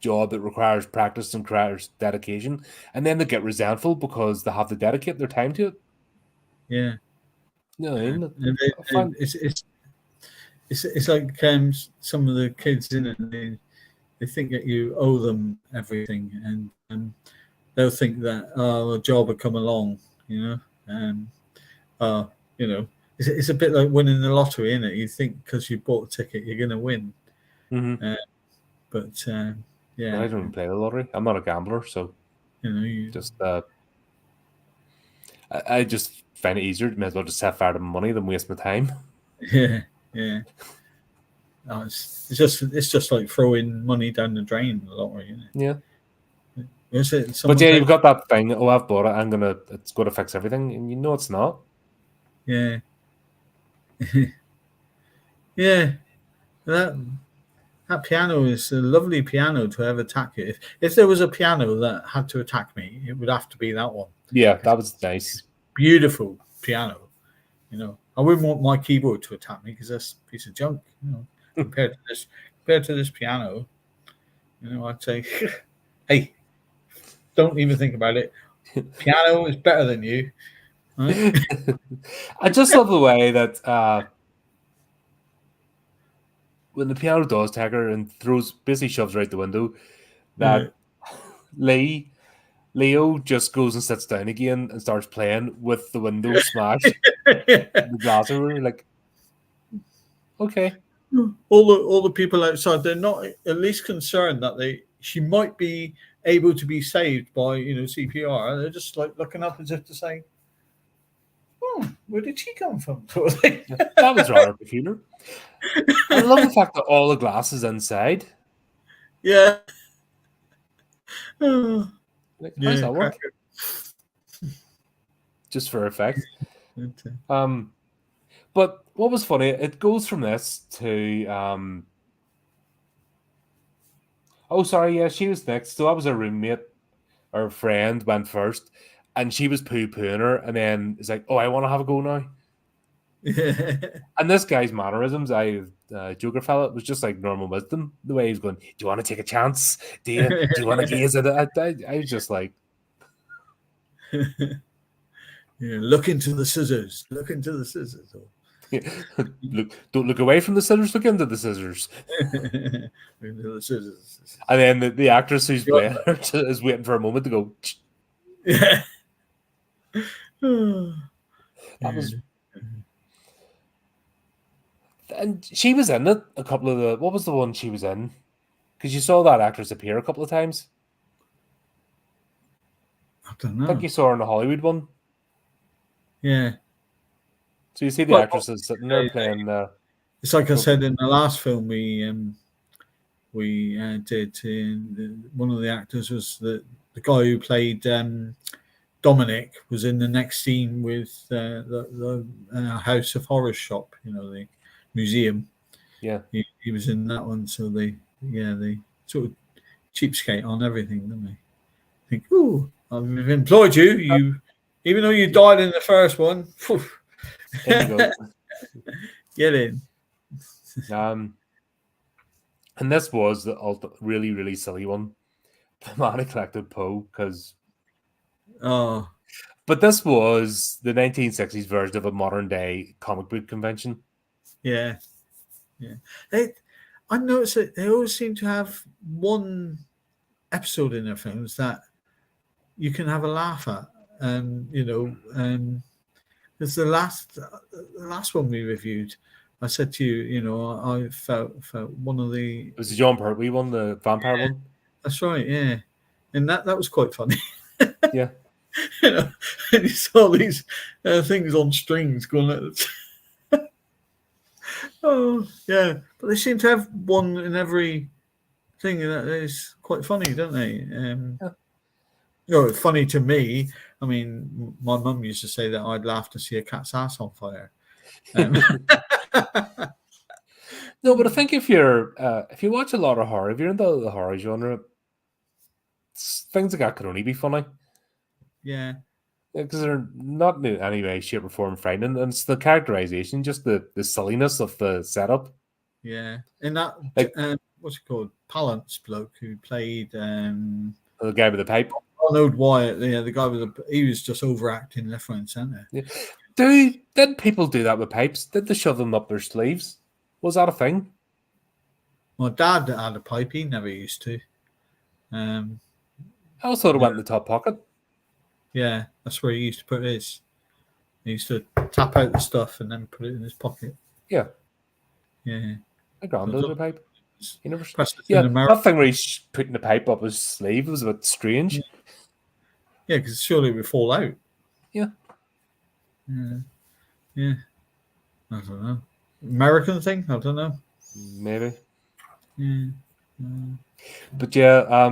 job that requires practice and requires dedication, and then they get resentful because they have to dedicate their time to it. Yeah. It's like some of the kids in it. They think that you owe them everything, and they'll think that a job will come along, it's a bit like winning the lottery, isn't it? You think because you bought a ticket you're going to win, but yeah. I don't play the lottery. I'm not a gambler, so just I just find it easier. May as well just set fire to money than waste my time. Yeah. It's just like throwing money down the drain, the lottery, isn't it? Yeah. But you've got that thing. Oh, I've bought it. It's going to fix everything, and it's not. Yeah. Yeah. That piano is a lovely piano to have attack it. If there was a piano that had to attack me, it would have to be that one. Yeah, that was nice. Beautiful piano. I wouldn't want my keyboard to attack me because that's a piece of junk. Compared to this piano, I'd say, hey, don't even think about it. Piano is better than you. Right? I just love the way that when the piano does take her and basically shoves her out the window, that Leo just goes and sits down again and starts playing with the window smashed. The glass over, like, okay. All the people outside, they're not at least concerned that she might be able to be saved by CPR. They're just like looking up as if to say, "Oh, where did she come from?" That was rather peculiar. I love the fact that all the glass is inside. Yeah. How does that work? Just for effect. But what was funny, it goes from this to she was next. So that was her roommate, her friend went first, and she was poo-pooing her, and then it's like, oh, I want to have a go now. And this guy's mannerisms, Joker fella, was just like normal wisdom. The way he's going, do you want to take a chance? Do you want to gaze at it? I was just like, look into the scissors. Look into the scissors. Don't look away from the scissors. Look into the scissors. Into the scissors. And then the actress who's playing her is waiting for a moment to go. Yeah. That was. And she was in it a couple of the. What was the one she was in? Because you saw that actress appear a couple of times. I don't know. I think you saw her in the Hollywood one. Yeah. So you see the Well, actresses sitting there playing. it's like I Go- said in the last film we did. One of the actors was the guy who played Dominic was in the next scene with the House of Horror shop. You know, the museum. yeah. He was in that one. So they sort of cheapskate on everything, don't they? Think, ooh, I've employed you. You, even though you died in the first one, phew, In you go. get in. And this was the really, really silly one. The man who collected Poe, because. Oh, But this was the 1960s version of a modern day comic book convention. yeah, yeah. I noticed that they always seem to have one episode in their films that you can have a laugh at. Because the last one we reviewed, I said to you, I felt one of the. It was the John Pertwee one, the vampire one. That's right, yeah, and that was quite funny. Yeah. And you saw these things on strings going. Oh yeah, but they seem to have one in every thing that is quite funny, don't they? Funny to me. I mean, my mum used to say that I'd laugh to see a cat's ass on fire. No, but I think if you watch a lot of horror, if you're into the horror genre, things like that can only be funny. Yeah. Because they're not in any way, shape, or form frightening. And it's the characterization, just the silliness of the setup. Yeah. And that, what's it called? Palance bloke who played the guy with the pipe. Arnold Wyatt, the guy he was just overacting left, right, and centre. Yeah. Did people do that with pipes? Did they shove them up their sleeves? Was that a thing? My dad had a pipe. He never used to. I always thought it went in the top pocket. Yeah, that's where he used to put his. He used to tap out the stuff and then put it in his pocket. Yeah. Yeah. My granddad had a pipe. He never. Yeah, that thing where he's putting the pipe up his sleeve was a bit strange. Yeah, because surely it would fall out. Yeah. Yeah. I don't know. American thing? I don't know. Maybe. Yeah. But yeah,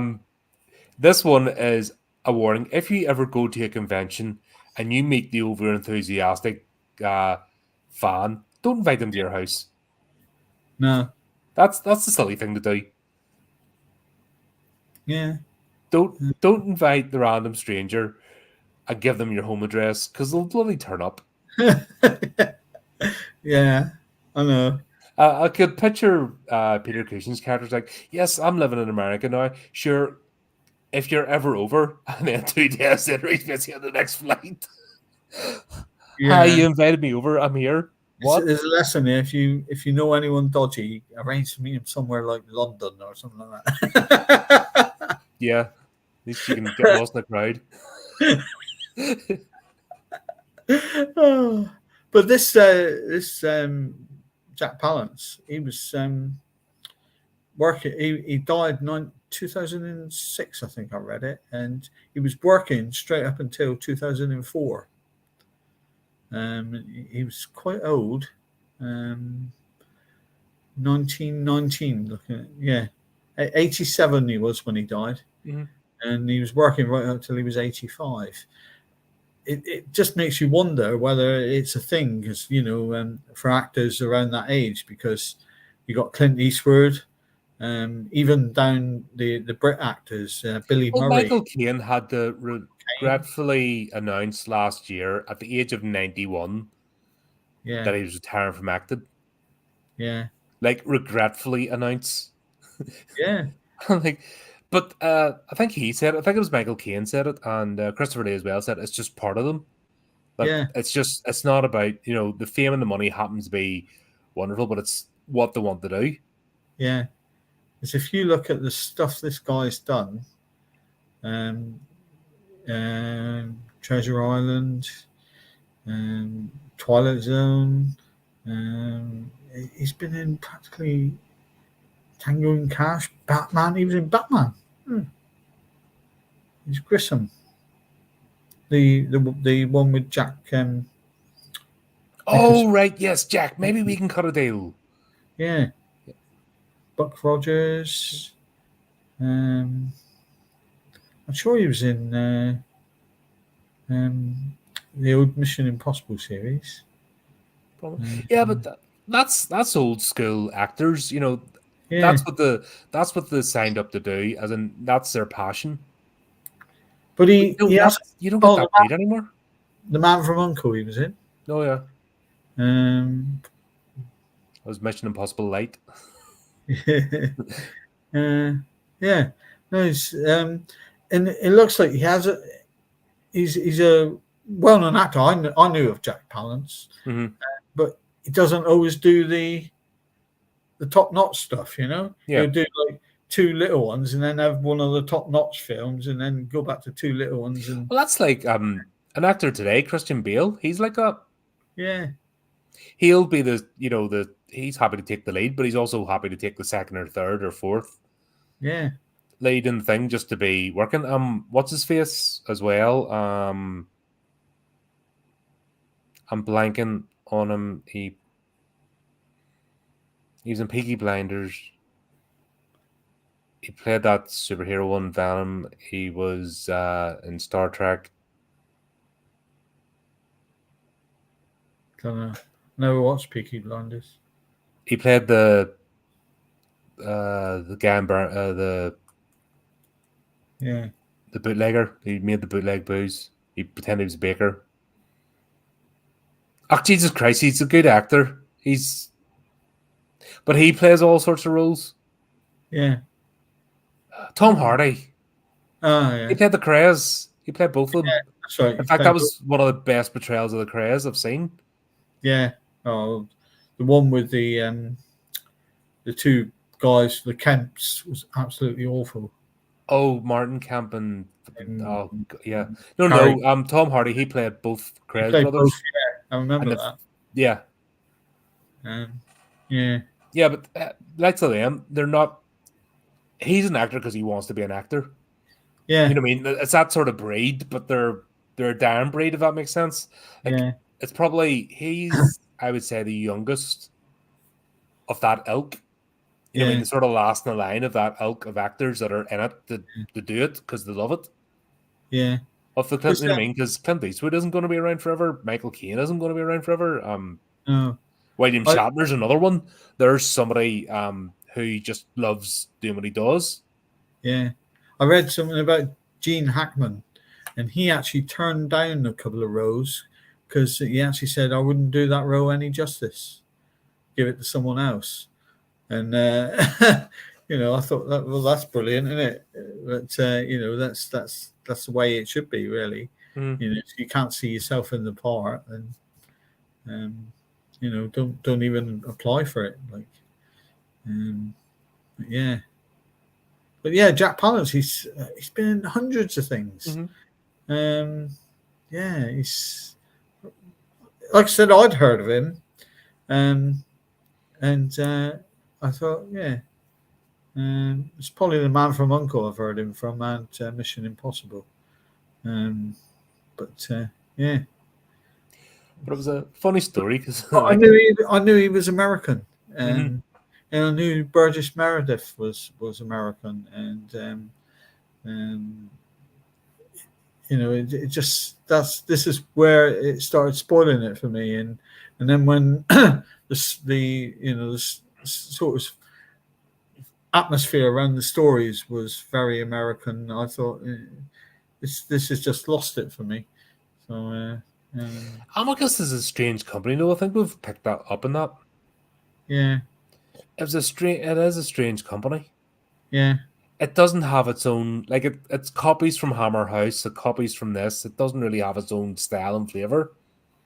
this one is a warning. If you ever go to a convention and you meet the over enthusiastic fan, don't invite them to your house. No. That's the silly thing to do. Yeah. Don't invite the random stranger and give them your home address because they'll bloody turn up. Yeah, I know. I could picture Peter Cushing's characters like, yes, I'm living in America now. Sure, if you're ever over, and then 2 days later he's busy on the next flight. Yeah. Hi, you invited me over. I'm here. What? There's a lesson there. If you know anyone dodgy, arrange to meet him somewhere like London or something like that. Yeah, at least you can get lost in the crowd. But this Jack Palance, he was working. He died 2006, I think I read it, and he was working straight up until 2004. He was quite old, 1919. Looking at 87 he was when he died, and he was working right up till he was 85. It just makes you wonder whether it's a thing, because for actors around that age, because you got Clint Eastwood, even down the Brit actors, Billy Murray. Michael Caine had to regretfully announce last year at the age of 91 that he was retiring from acting. Yeah, like regretfully announce. Yeah, But I think he said it. I think it was Michael Caine said it, and Christopher Lee as well said it's just part of them. It's not about the fame and the money happens to be wonderful, but it's what they want to do. Yeah, because if you look at the stuff this guy's done, Treasure Island, Twilight Zone, he's been in practically Tango and Cash, Batman. He was in Batman. He's Grissom. The one with Jack Oh, right, yes, Jack. Maybe we can cut a deal. Yeah, Buck Rogers. I'm sure he was in the old Mission Impossible series. Yeah, but that's old school actors. Yeah, That's what they signed up to do. As in, that's their passion. but But he has. you don't get Oh, that paid anymore. the Man from Uncle he was in. Oh yeah, Um, it was Mission Impossible Light. uh, yeah, no, and it looks like he has a. He's a well-known actor. I knew of Jack Palance, Hmm. but he doesn't always do the top-notch stuff. Yeah. He'll do like two little ones and then have one of the top-notch films, and then go back to two little ones, and Well, that's like an actor today, Christian Bale. He's like a yeah, he'll be the he's happy to take the lead, but he's also happy to take the second or third or fourth yeah. lead in the thing just to be working. What's his face as well? I'm blanking on him. He's in Peaky Blinders. He played that superhero one, Venom. He was in Star Trek. Don't know. Never watched Peaky Blinders. He played the guy in Yeah, the bootlegger. He made the bootleg booze. He pretended he was a baker. Oh, Jesus Christ, he's a good actor. But he plays all sorts of roles. yeah. Tom Hardy. Oh, He yeah. played the Krays. He played both of them. That's right. In fact, that was one of the best portrayals of the Krays I've seen. Yeah. Oh, the one with the two guys, the Kemps, was absolutely awful. Oh, Martin Kemp and oh yeah, Harry. no. Tom Hardy. He played both He Krays played brothers. both. Yeah, I remember that. Yeah, Yeah, yeah, but like to them, they're not. He's an actor because he wants to be an actor. yeah, You know what I mean? It's that sort of breed, but they're a damn breed, if that makes sense. Like yeah, it's probably he's I would say the youngest of that ilk. You know what I mean? yeah, The sort of last in the line of that ilk of actors that are in it to do it because they love it. yeah. Of the Clint, you know what I mean? Because Clint Eastwood isn't going to be around forever. Michael Caine isn't going to be around forever. No, William I, Shatner's another one. There's somebody who just loves doing what he does. yeah. I read something about Gene Hackman, and he actually turned down a couple of roles because he actually said, "I wouldn't do that role any justice. Give it to someone else." And I thought that's brilliant, isn't it? But that's the way it should be, really. Mm. If you can't see yourself in the part, then don't even apply for it. Like, yeah, but yeah, Jack Palance, he's been in hundreds of things. Mm-hmm. Yeah, he's like I said, I'd heard of him, and I thought, yeah. It's probably the Man from Uncle I've heard him from, and Mission Impossible. But yeah, But it was a funny story because I like, knew he was American, mm-hmm. and I knew Burgess Meredith was American, and it just this is where it started spoiling it for me, and then when the sort of atmosphere around the stories was very American, I thought this has just lost it for me. So Amicus is a strange company. No, I think we've picked that up in that. yeah, It is a strange company. yeah, It doesn't have its own it's copies from Hammer House, it copies from this. It doesn't really have its own style and flavor.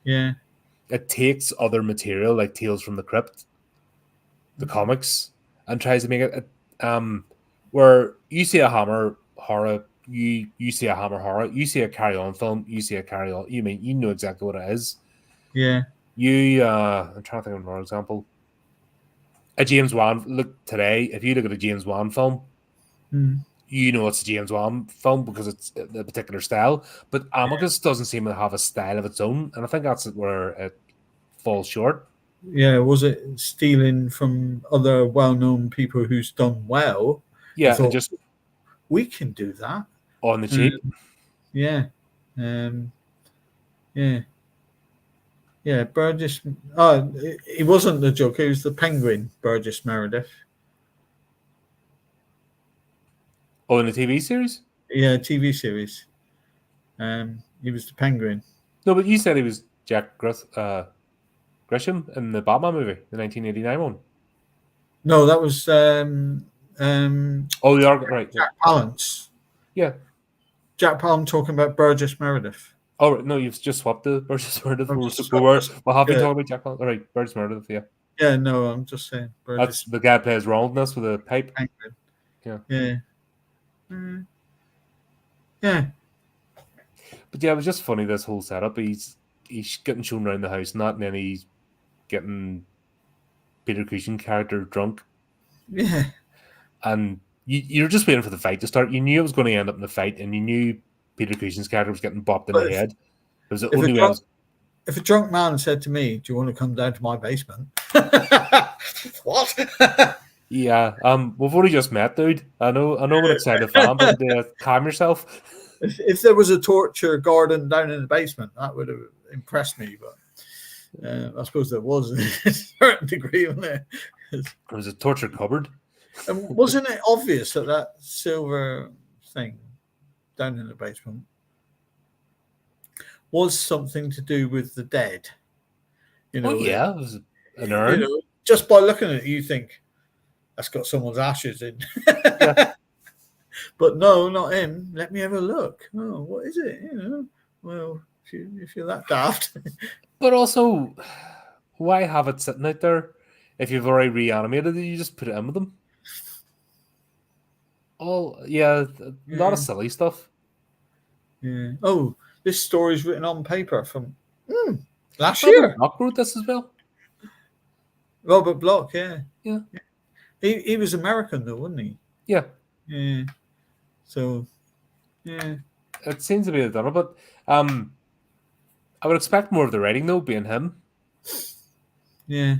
yeah. It takes other material like Tales from the Crypt, the comics, and tries to make it where you see a Hammer horror, you see a Hammer horror, you see a Carry On film, you see a Carry On. You know exactly what it is. Yeah. I'm trying to think of another example. A James Wan look today. If you look at a James Wan film, you know it's a James Wan film because it's the particular style. But Amicus doesn't seem to have a style of its own, and I think that's where it falls short. Yeah, was it stealing from other well-known people who's done well? And Yeah, and thought just we can do that. on the cheap. Yeah, yeah, yeah. Burgess. Oh, he wasn't the Joker. He was the Penguin, Burgess Meredith. Oh, in the TV series? Yeah, TV series. He was the Penguin. No, but you said he was Jack Grisham in the Batman movie, the 1989 one. No, that was Oh, you are right. Jack Palance. Yeah. Jack Palance talking about Burgess Meredith. Oh, right. No, you've just swapped the Burgess Meredith. We have been Yeah. talking about Jack. All right, Burgess Meredith. Yeah. Yeah, no, I'm just saying That's Burgess the guy who plays Ronald in this with a pipe. Penguin. Yeah. Yeah. Yeah. But yeah, it was just funny, this whole setup. He's getting shown around the house and that, and then he's getting Peter Cushing character drunk. Yeah. And you're just waiting for the fight to start. You knew it was going to end up in the fight, and you knew Peter Cushing's character was getting bopped in the head. It was the only way. If a drunk man said to me, "Do you want to come down to my basement?" What? Yeah, we've only just met, dude. I know what excited fan, but calm yourself. If there was a torture garden down in the basement, that would have impressed me. But I suppose there was a certain degree, wasn't it? It was a torture cupboard. And wasn't it obvious that silver thing down in the basement was something to do with the dead? You know, yeah, it was an urn. You know, just by looking at it, you think that's got someone's ashes in. Yeah. But no, not him. Let me have a look. Oh, what is it? You know, well, if you're that daft. But also, why have it sitting out there if you've already reanimated it? You just put it in with them. Oh, yeah, a lot of silly stuff. Yeah. Oh, this story's written on paper from last year. Block wrote this as well. Robert Bloch, yeah. Yeah. He was American though, wasn't he? Yeah. Yeah. So, yeah. It seems to be a done, but I would expect more of the writing though, being him. Yeah.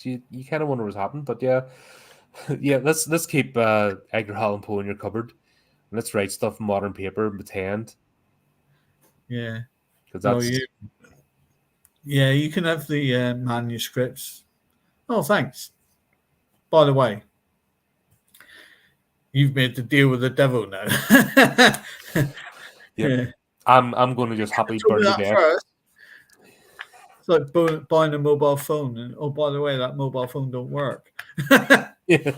You kind of wonder what's happened, but yeah. Yeah, let's keep Edgar Allan Poe in your cupboard. And let's write stuff in modern paper and pretend. Yeah. Because that's yeah, you can have the manuscripts. Oh, thanks. By the way, you've made the deal with the devil now. Yeah. I'm going to just happily burn you death. It's like buying a mobile phone, and oh, by the way, that mobile phone don't work. Yeah.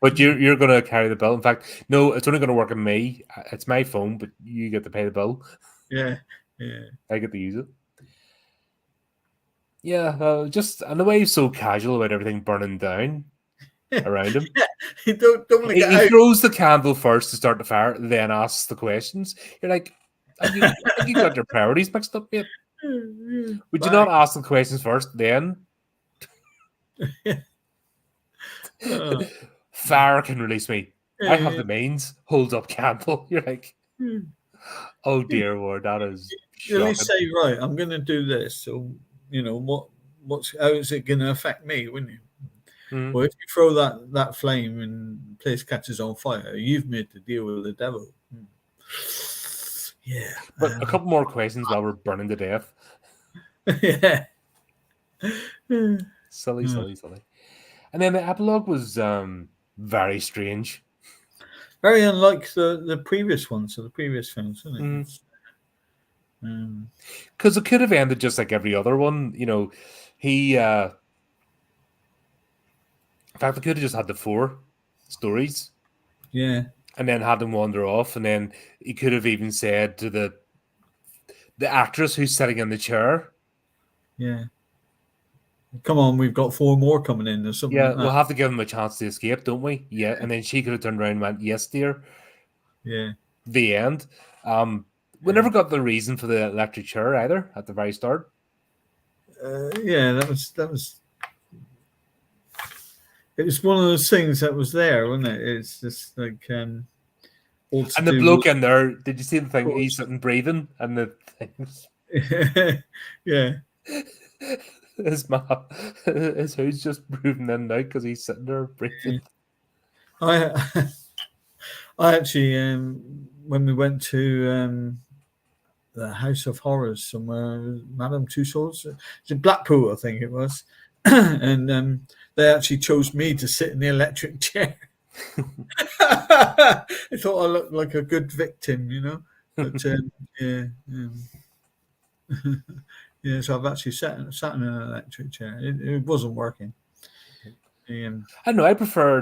But you're going to carry the bill. In fact, no, it's only going to work on me. It's my phone, but you get to pay the bill. Yeah, yeah. I get to use it. Yeah, just and the way he's so casual about everything burning down around him. Yeah, he don't want to get out. He throws the candle first to start the fire, then asks the questions. You're like, I think you got your priorities mixed up, mate. Would you not ask the questions first, then? Fire can release me. I have the means. Holds up candle. You're like, oh dear Lord, that is shocking. At least say, right, I'm going to do this. So, you know, how is it going to affect me, wouldn't you? Mm-hmm. Well, if you throw that flame and the place catches on fire, you've made the deal with the devil. Yeah. But a couple more questions while we're burning to death. Yeah. Silly. And then the epilogue was very strange. Very unlike the previous ones, or the previous films, isn't it? Because it could have ended just like every other one. You know, he... in fact, they could have just had the 4 stories. Yeah. And then had them wander off. And then he could have even said to the actress who's sitting in the chair... Yeah. Come on, we've got 4 more coming in or something. Yeah, like that. we'll have to give them a chance to escape, don't we? Yeah, and then she could have turned around and went, "Yes, dear." Yeah. The end. We never got the reason for the electric chair either at the very start. Yeah, that was. It was one of those things that was there, wasn't it? It's just like. And the bloke in there, did you see the thing? He's sitting breathing, and the things. Yeah. His map, his house just moving in and out because he's sitting there breathing. I I actually when we went to the House of Horrors somewhere, Madame Tussauds, it's in Blackpool, I think it was, and they actually chose me to sit in the electric chair. I thought I looked like a good victim, you know. But yeah, yeah. So I've actually sat in an electric chair. It wasn't working. Um, I don't know. I prefer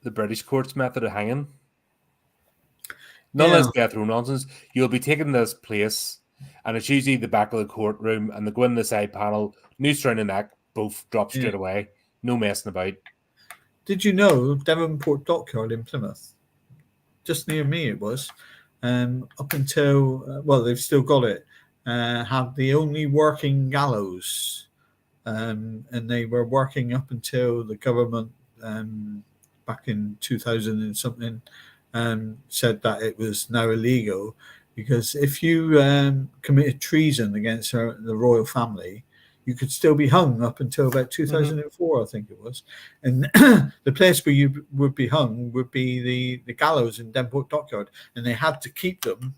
the British courts method of hanging. None of yeah, this death row nonsense. You'll be taking this place, and it's usually the back of the courtroom, and they go in the side panel, noose around the neck, both drop yeah. straight away. No messing about. Did you know Devonport Dockyard in Plymouth, just near me, it was, up until well, they've still got it. Had the only working gallows, and they were working up until the government back in 2000 and something said that it was now illegal, because if you committed treason against the royal family, you could still be hung up until about 2004, I think it was. And the place where you would be hung would be the gallows in Devonport Dockyard, and they had to keep them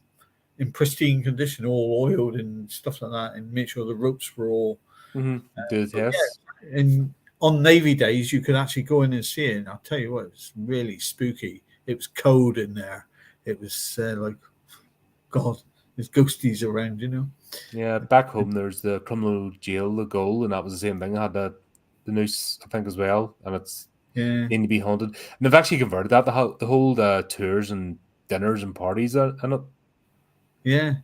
in pristine condition, all oiled and stuff like that, and make sure the ropes were all. Do the But test. yeah, and on Navy days, you could actually go in and see it. And I'll tell you what, it was really spooky. It was cold in there. It was like, God, there's ghosties around, you know. Yeah, back home there's the criminal jail, the goal, and that was the same thing. I had the noose, I think, as well, and it's Yeah, need to be haunted. And they've actually converted that the whole tours and dinners and parties and it. yeah,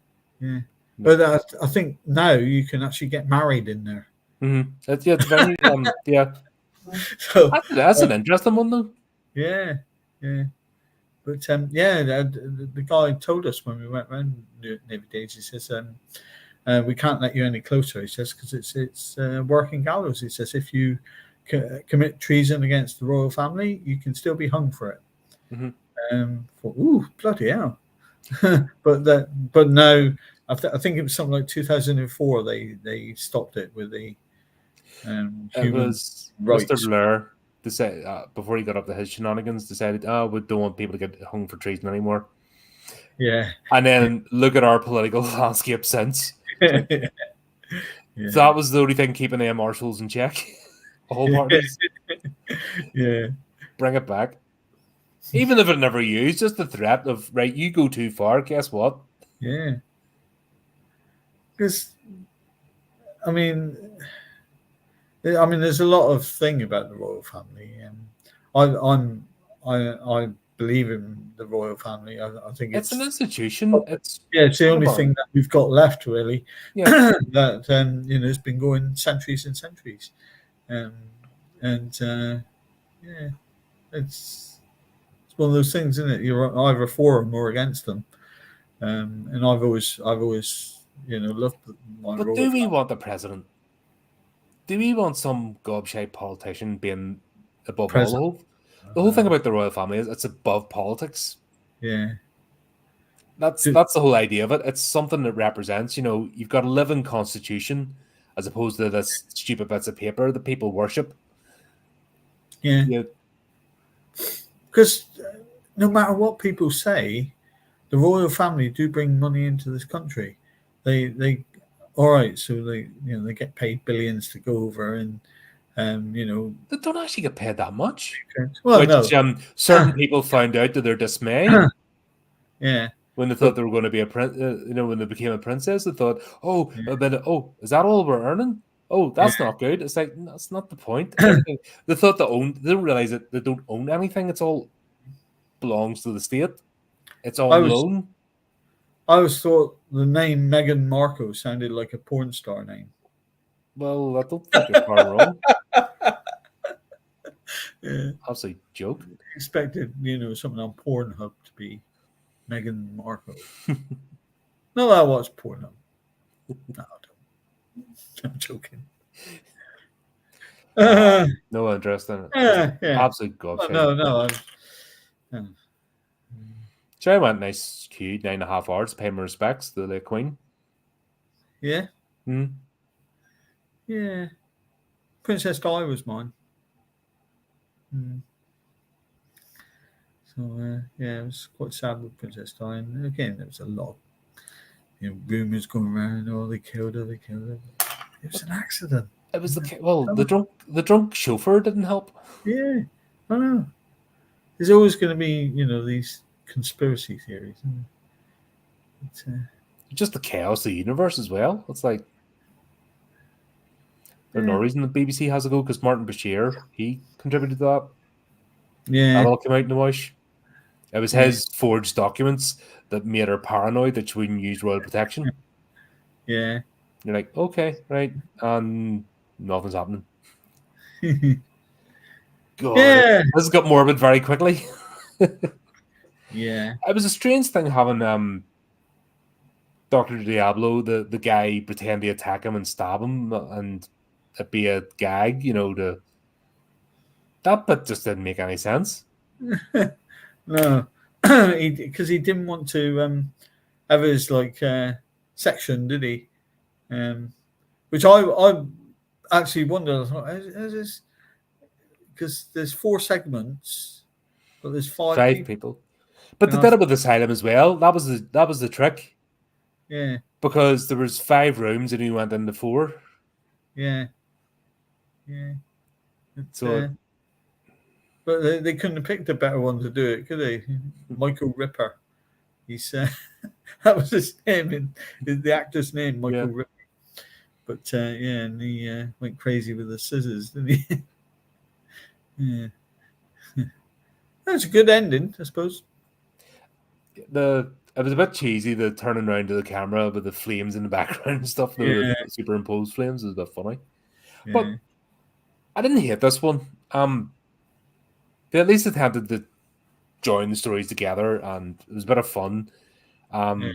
yeah. No. But I think now you can actually get married in there. It's very yeah. So That's an interesting one though. yeah, yeah. But yeah, the guy told us when we went around Navy Days. He says, "We can't let you any closer." He says, "Because it's working gallows." He says, "If you commit treason against the royal family, you can still be hung for it." Ooh, bloody hell! but now I think it was something like 2004. They stopped it with the It human was Mr. rights. Blair decided before he got up to his shenanigans, decided, oh, we don't want people to get hung for treason anymore. Yeah, And then look at our political landscape since. yeah, So that was the only thing keeping the marshals in check. All parties. yeah. Bring it back. Even if it never used, just the threat of, right, you go too far, guess what? Yeah. Because I mean, there's a lot of thing about the royal family, and I believe in the royal family. I think It's an it's institution. It's the only paramount. thing that we've got left, really. Yeah. That has been going centuries and centuries, and yeah, it's one of those things, isn't it? You're either for them or against them, and I've always loved my But royal do we family. want the president? Do we want some gobshite politician being above all? President. The whole thing about the royal family is it's above politics. Yeah. That's Do- the whole idea of it. It's something that represents, you've got a living constitution as opposed to this stupid bits of paper that people worship. Yeah. Yeah, Because no matter what people say, the royal family do bring money into this country. They all right. So they get paid billions to go over, and they don't actually get paid that much. well, Which no, certain people found out to their dismay yeah, when they thought but they were going to be a prince. When they became a princess, they thought, "Oh, a bit. Is that all we're earning? Oh, yeah, that's not good." It's like that's not the point. Everything they thought they owned. They don't realize that they don't own anything. It's all belongs to the state. It's I on was loan. I always thought the name Meghan Markle sounded like a porn star name. Well, I don't think you're far wrong. Yeah, Absolute joke. expected something on Pornhub to be Meghan Markle. No, I watch Pornhub. No, I don't. I'm joking. No interest in it. Yeah. Absolute Oh, gobshite. no. So I went nice queue, 9.5 hours, to pay my respects to the Queen. Yeah. Mm. Yeah, Princess Di was mine. So yeah, it was quite sad with Princess Di. And again, there was a lot of rumors going around. Oh, they killed her. They killed her. It was an accident. It was the drunk chauffeur didn't help. Yeah, I know. There's always going to be these conspiracy theories. Just the chaos of the universe as well. It's like there's no Yeah, reason the BBC has to go because Martin Bashir, he contributed to that. That yeah, all came out in the wash. It was yeah, his forged documents that made her paranoid that she wouldn't use royal protection. yeah. You're like, okay, right, and nothing's happening. God, Yeah, this has got morbid very quickly. yeah, It was a strange thing having Dr. Diablo, the guy, pretend to attack him and stab him, and it be a gag, to that bit just didn't make any sense. no, because he didn't want to have his section, did he? Which I actually wondered. I thought, because there's 4 segments, but there's 5 5 people. people. But they And did it with Asylum as well. That was the trick. yeah, Because there was 5 rooms and he went into 4. yeah, yeah. So But they couldn't have picked a better one to do it, could they? Michael Ripper. He's that was his name, the actor's name, Michael yeah. Ripper. But yeah, and he went crazy with the scissors, didn't he? Yeah, that's a good ending, I suppose. It was a bit cheesy, the turning around to the camera with the flames in the background and stuff, Yeah, the superimposed flames is a bit funny. yeah, But I didn't hate this one. They at least attempted to join the stories together and it was a bit of fun. yeah.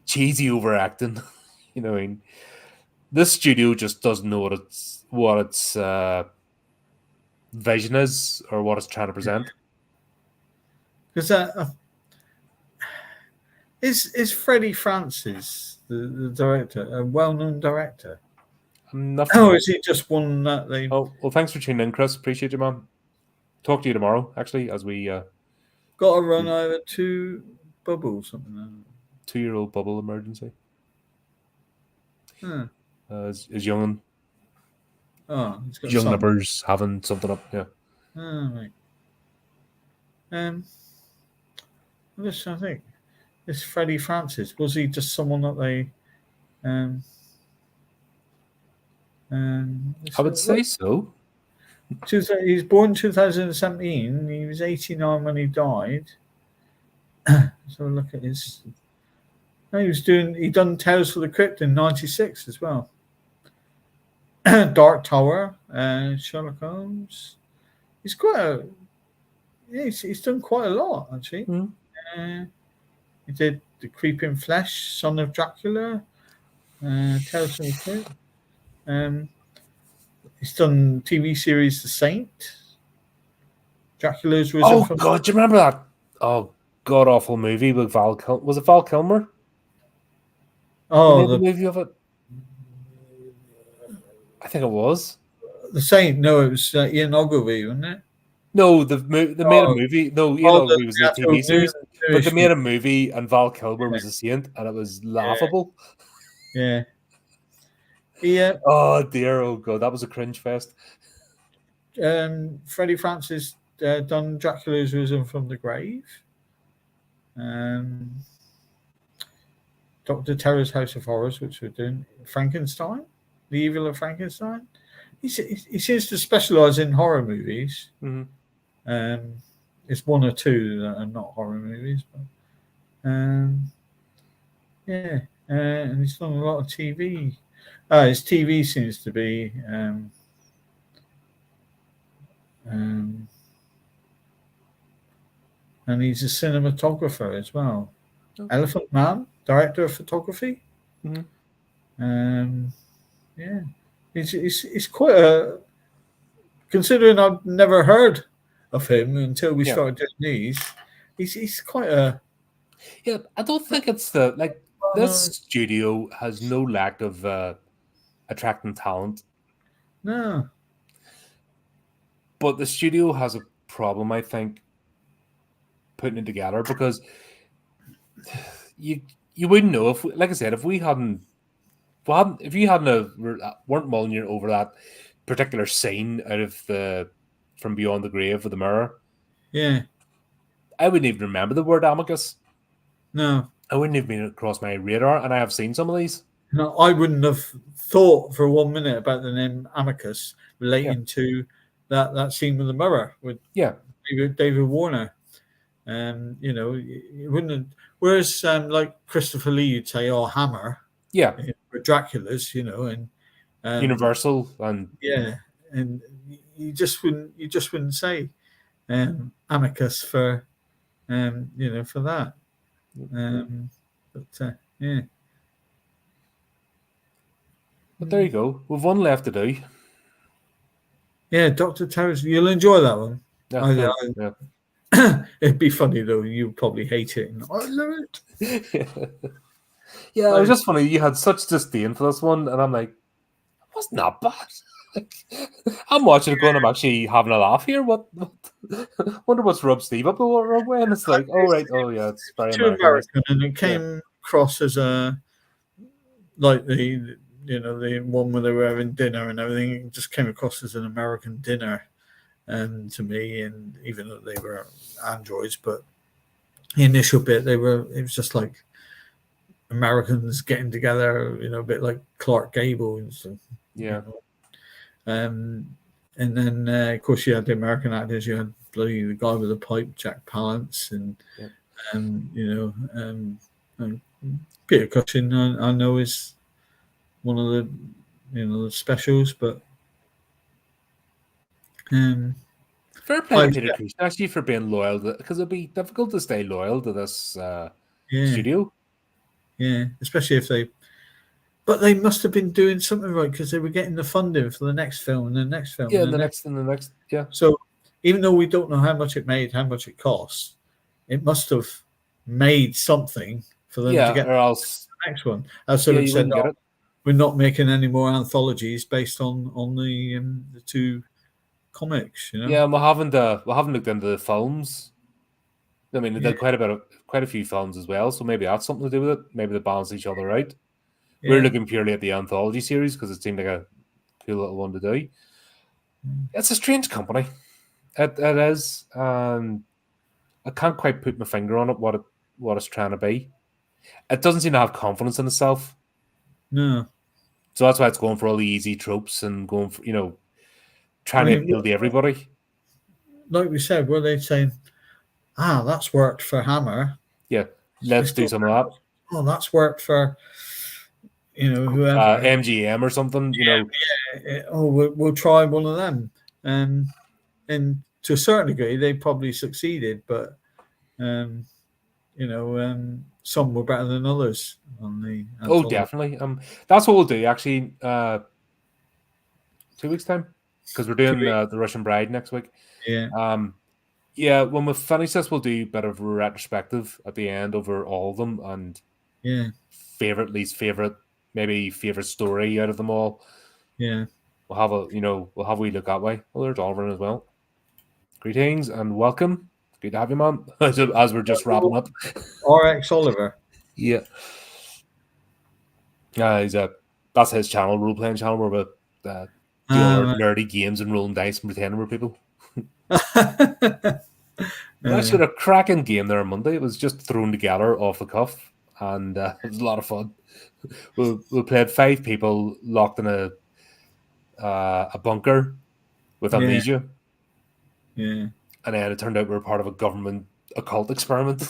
Cheesy overacting. You know what I mean? This studio just doesn't know what its vision is or what it's trying to present. Because is Freddie Francis the director a well-known director? Nothing. Or is he just one that they Oh, well, thanks for tuning in, Chris. Appreciate you, man. Talk to you tomorrow, actually, as we got to run over 2 bubbles, something like that? 2-year-old bubble emergency. Huh. Is young Oh, he's got a young son. nippers having something up, yeah. Oh, right. I'm just trying to think. This Freddie Francis, was he just someone that they I would say so. He's born 2017. He was 89 when he died. So look at his. No, he done Tales for the Crypt in '96 as well. Dark Tower, Sherlock Holmes. He's he's done quite a lot actually. Mm-hmm. He did The Creeping Flesh, Son of Dracula, Tales from the Crypt. He's done TV series The Saint, Dracula's Risen Oh from. God, do you remember that? Oh god awful movie with was it Val Kilmer? Oh, The movie of it. I think it was. The Saint. No, it was Ian Ogilvy, wasn't it? No, they made a movie. No, Ian Ogilvy was the TV series, but they made a movie and Val Kilmer was a saint, and it was laughable. Yeah. Yeah. Oh dear, oh god, that was a cringe fest. Freddie Francis done Dracula's Risen from the Grave. Dr. Terror's House of Horrors, which we're doing. Frankenstein, The Evil of Frankenstein. He seems to specialise in horror movies. Mm-hmm. It's 1 or 2 that are not horror movies, but yeah, and he's done a lot of TV. His TV seems to be and he's a cinematographer as well. Okay. Elephant Man, director of photography. Mm-hmm. Yeah, he's quite a. Considering I've never heard of him until we started doing these, he's quite a. Yeah, I don't think it's this studio has no lack of attracting talent. No. But the studio has a problem, I think, putting it together, because you wouldn't know if, like I said, if we hadn't, if you weren't mulling over that particular scene out of the From Beyond the Grave with the mirror, Yeah. I wouldn't even remember the word Amicus. No. I wouldn't have been across my radar, and I have seen some of these. No, I wouldn't have thought for 1 minute about the name Amicus relating to that scene with the mirror with David Warner. You know, you wouldn't have, whereas like Christopher Lee, you'd say, "Oh, Hammer." Yeah. For Dracula's, you know, and Universal, and and you just wouldn't say Amicus for you know, for that. But yeah. But there you go. We've one left to do. Yeah, Dr. Terror's. You'll enjoy that one. Yeah, It'd be funny though. You'd probably hate it. And, I love it. Yeah, it was just funny. You had such disdain for this one, and I'm like, it wasn't that bad. I'm watching it going, I'm actually having a laugh here. What? Wonder what's rubbed Steve up the wrong way. And it's like, oh right, oh yeah, it's very too American, and it came across as a like the one where they were having dinner and everything. It just came across as an American dinner, to me. And even though they were androids, but the initial bit it was just like Americans getting together, you know, a bit like Clark Gable and stuff. Yeah. And then of course you had the American actors. You had bloody the guy with the pipe, Jack Palance, and you know, and Peter Cushing. I know is one of the the specials, but fair play to Peter Cushing actually for being loyal, because it'd be difficult to stay loyal to this studio. Yeah, especially if they. But they must have been doing something right, because they were getting the funding for the next film and the next film. Yeah, and the next. Yeah. So even though we don't know how much it made, how much it cost, it must have made something for them to get or else the next one. So they said, "Oh, we're not making any more anthologies based on the two comics." You know. Yeah, we haven't looked into the films. I mean, they did quite a few films as well, so maybe that's something to do with it. Maybe they balance each other out. Yeah. We're looking purely at the anthology series because it seemed like a cool little one to do. It's a strange company. It is. I can't quite put my finger on it, what it's trying to be. It doesn't seem to have confidence in itself. No. So that's why it's going for all the easy tropes and going for, trying to appeal to everybody. Like we said, were they saying, that's worked for Hammer. Yeah, let's do some of that. Oh, that's worked for, whoever. MGM or something, Yeah. Oh, we'll try one of them. And to a certain degree, they probably succeeded, but, some were better than others on the anthology. Oh, definitely. That's what we'll do, actually, 2 weeks' time, because we're doing the Russian Bride next week. Yeah. Yeah, when we finish this, we'll do a bit of a retrospective at the end over all of them, and favorite, least favorite, maybe favorite story out of them all. Yeah, we'll have a wee look that way. Well, there's Oliver as well. Greetings and welcome. Good to have you, man. As we're just wrapping up. RX Oliver. Yeah. That's his channel, role playing channel, where we do nerdy games and rolling dice and pretending we're people. We actually had a cracking game there on Monday. It was just thrown together off the cuff, and it was a lot of fun. We played 5 people locked in a bunker with amnesia. Yeah. And then it turned out we were part of a government occult experiment.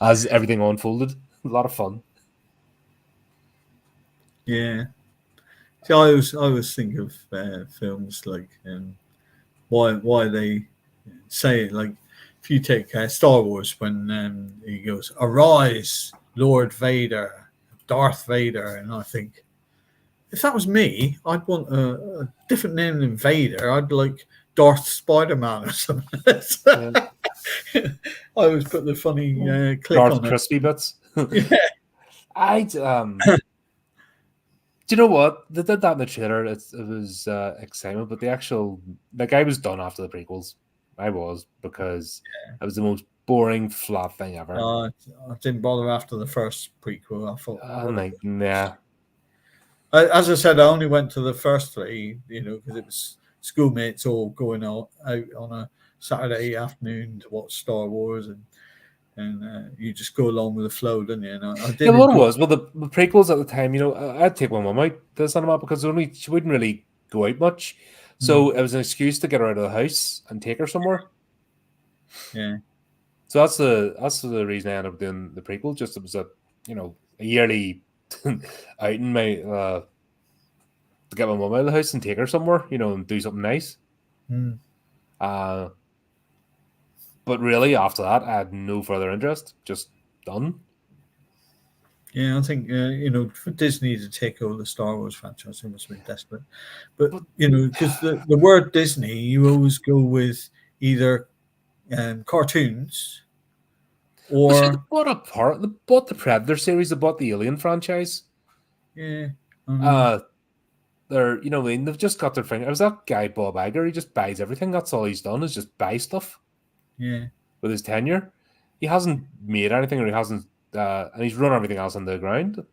As everything unfolded. A lot of fun. Yeah. See, I always think of films like why they say, like, if you take Star Wars, when he goes, "Arise, Lord Vader, Darth Vader," and I think, if that was me, I'd want a different name than Vader. I'd like Darth Spider-Man or something. I always put the funny click Darth on Crispy it. Bits. Yeah. I'd Do you know what? They did that in the trailer. It was excitement, but the actual I was done after the prequels. I was because it was the most boring, flat thing ever. I didn't bother after the first prequel. I thought, I'm what? like, nah. As I said, I only went to the first three, because it was schoolmates all going out on a Saturday afternoon to watch Star Wars, and you just go along with the flow, don't you? And I Yeah, did what it enjoy. was, well, the prequels at the time, I'd take my mum out to the cinema because she wouldn't really go out much. Mm, So it was an excuse to get her out of the house and take her somewhere. yeah, So that's the reason I ended up doing the prequel. Just it was a yearly outing to get my mum out of the house and take her somewhere, and do something nice. mm, Uh, but really after that, I had no further interest. Just done. yeah. I think for Disney to take over the Star Wars franchise, they must have been desperate. But But because the word Disney, you always go with either cartoons well, see, they or bought the Predator series, they bought the Alien franchise. yeah, I know, Uh, I mean, they've just got their finger. It was that guy Bob Iger. He just buys everything. That's all he's done is just buy stuff yeah. with his tenure. He hasn't made anything, or he hasn't, and he's run everything else on the ground.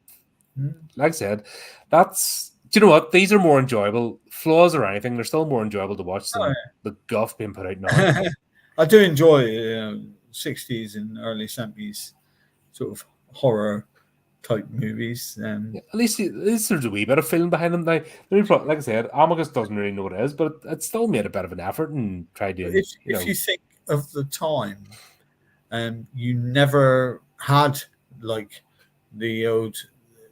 Mm. Like I said, that's. Do you know what? These are more enjoyable. Flaws or anything, they're still more enjoyable to watch Oh, than the guff being put out now. yeah. I do enjoy 60s and early 70s sort of horror type movies. Yeah, at least there's a wee bit of feeling behind them. Now, like I said, Amicus doesn't really know what it is, but it still made a bit of an effort and tried But to, if you think of the time, you never had like the old,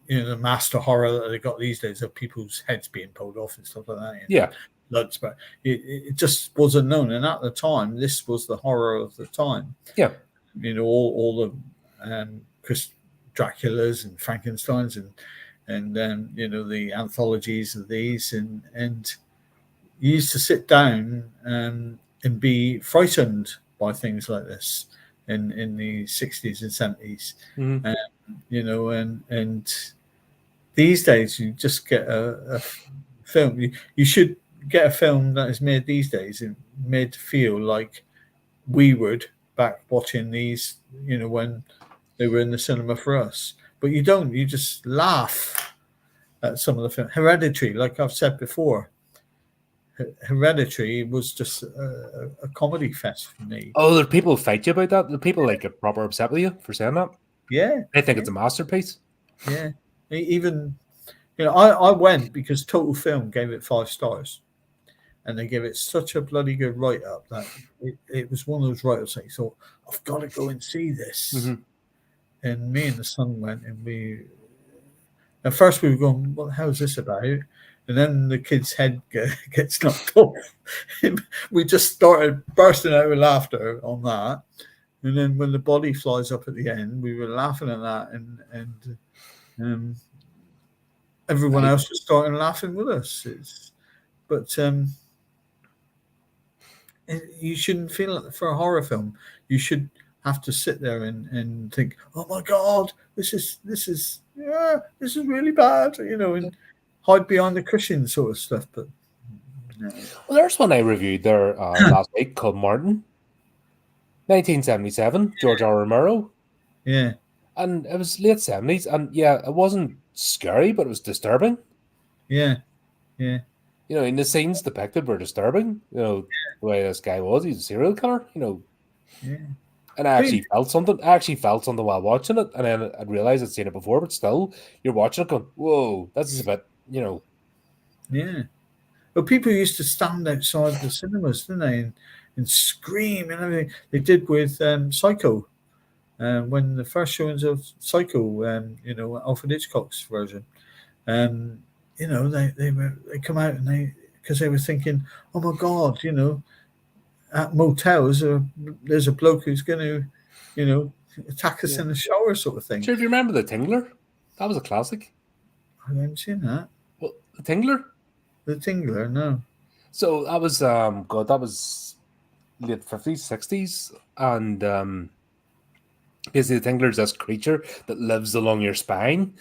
the master horror that they got these days of people's heads being pulled off and stuff like that. yeah, Bloods, but it just wasn't known. And at the time, this was the horror of the time. yeah. All the Chris Draculas and Frankenstein's and the anthologies of these and you used to sit down and be frightened by things like this in the 60s and 70s. Mm-hmm. And these days you just get a film. You should get a film that is made these days and made to feel like we would back watching these, when they were in the cinema for us. But you don't. You just laugh at some of the film. Hereditary, like I've said before, Hereditary was just a comedy fest for me. Oh, there people fight you about that. The people like get proper upset with you for saying that. Yeah, I think yeah, it's a masterpiece. yeah. Even I went because Total Film gave it 5 stars, and they gave it such a bloody good write up that it was one of those write ups that you thought, I've got to go and see this. Mm-hmm. And me and the son went, and we at first we were going, what the hell is this about? And then the kid's head gets knocked off. We just started bursting out with laughter on that. And then when the body flies up at the end, we were laughing at that, and everyone I, else was starting laughing with us. But you shouldn't feel it for a horror film. You should have to sit there and think, oh my god, this is really bad, and hide behind the cushion sort of stuff. But no. well, there's one I reviewed there last week called Martin, 1977, George R. Romero, Yeah, and it was late 70s, and yeah, it wasn't scary, but it was disturbing. yeah, yeah, And the scenes depicted were disturbing. The way this guy was, he's a serial killer. yeah. And I actually felt something. I actually felt something while watching it, and then I realized I'd seen it before, but still, you're watching it going, "Whoa, this is a bit." Yeah. But people used to stand outside the cinemas, didn't they, and scream and everything. They did with Psycho. When the first showings of Psycho, Alfred Hitchcock's version, they come out and because they were thinking, oh my god, at motels there's a bloke who's going to, attack us Yeah. in the shower sort of thing. Sure, if you remember the Tingler, that was a classic. I haven't seen that. Well, the Tingler. The Tingler, no. So that was that was late 50s, 60s, and basically the Tingler is this creature that lives along your spine,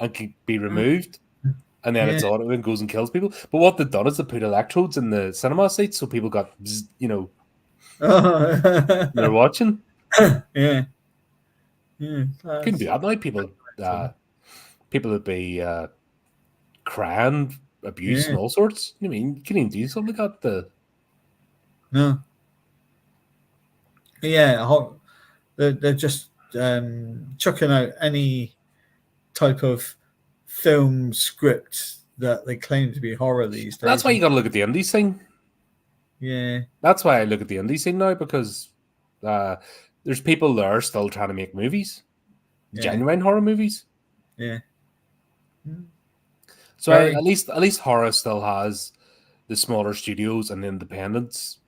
and can be removed, and then Yeah. it's auto and goes and kills people. But what they've done is they put electrodes in the cinema seats, so people got, Oh. they're watching. Yeah. Yeah. Couldn't do that now. People would be crying, abuse, Yeah. and all sorts. I mean, you can even do something like that. No. Yeah. They're just chucking out any type of film script that they claim to be horror these days. That's why you got to look at the indie scene. Yeah. That's why I look at the indie scene now, because there's people there still trying to make movies, genuine horror movies. Yeah. So at least horror still has the smaller studios and independents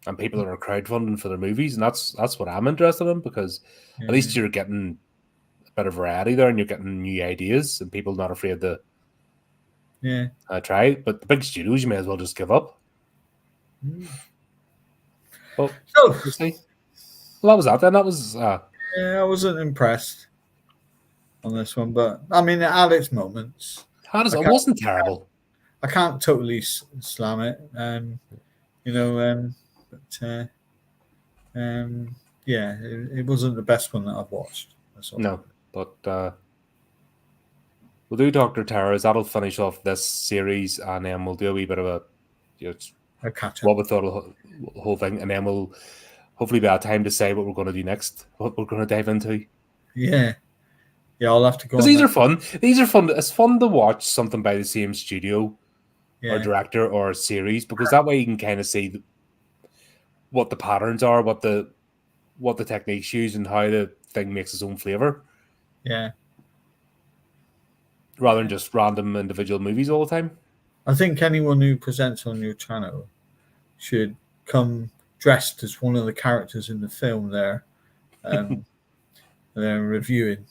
and people that are crowdfunding for their movies, and that's what I'm interested in, because at least you're getting a bit of variety there, and you're getting new ideas, and people not afraid to try it. But the big studios, you may as well just give up. Well, we'll see. Well, that was that then. That was I wasn't impressed on this one, but I mean, it had its moments. It wasn't terrible. I can't totally slam it, but yeah, it wasn't the best one that I've watched. No, but we'll do Dr. Terrors. That'll finish off this series, and then we'll do a wee bit of a catch up. What we thought of the whole thing, and then we'll hopefully be out time to say what we're going to do next, what we're going to dive into. Yeah, I'll have to go. Because these are fun. These are fun. It's fun to watch something by the same studio or director or series, because that way you can kind of see what the patterns are, what the techniques use, and how the thing makes its own flavor. Yeah. Rather than just random individual movies all the time. I think anyone who presents on your channel should come dressed as one of the characters in the film there. They're reviewing.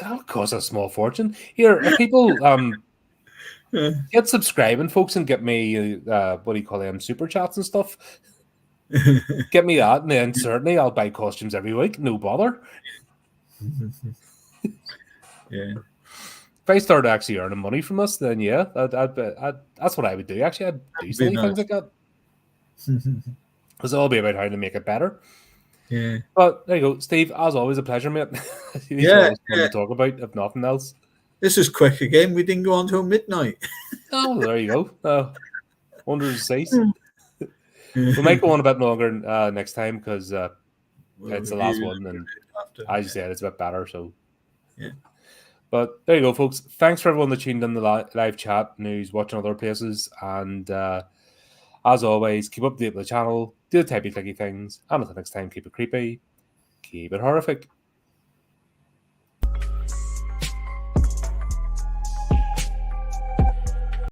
That'll cost a small fortune. Here, if people get subscribing, folks, and get me what do you call them, super chats and stuff. Get me that, and then certainly I'll buy costumes every week. No bother. Yeah. If I started actually earning money from this, then yeah, that's what I would do. Actually, I'd do silly things like that. Because it'll be about how to make it better. Yeah. But there you go, Steve. As always, a pleasure, mate. Fun to talk about, if nothing else. This is quick again. We didn't go on till midnight. Oh, there you go. Wonders of size. We might go on a bit longer next time, because it's the last one, and as you said, it's a bit better. So yeah. But there you go, folks. Thanks for everyone that tuned in the live chat and who's watching other places. And as always, keep up to date with the channel, do the typey clicky things, and until next time, keep it creepy, keep it horrific.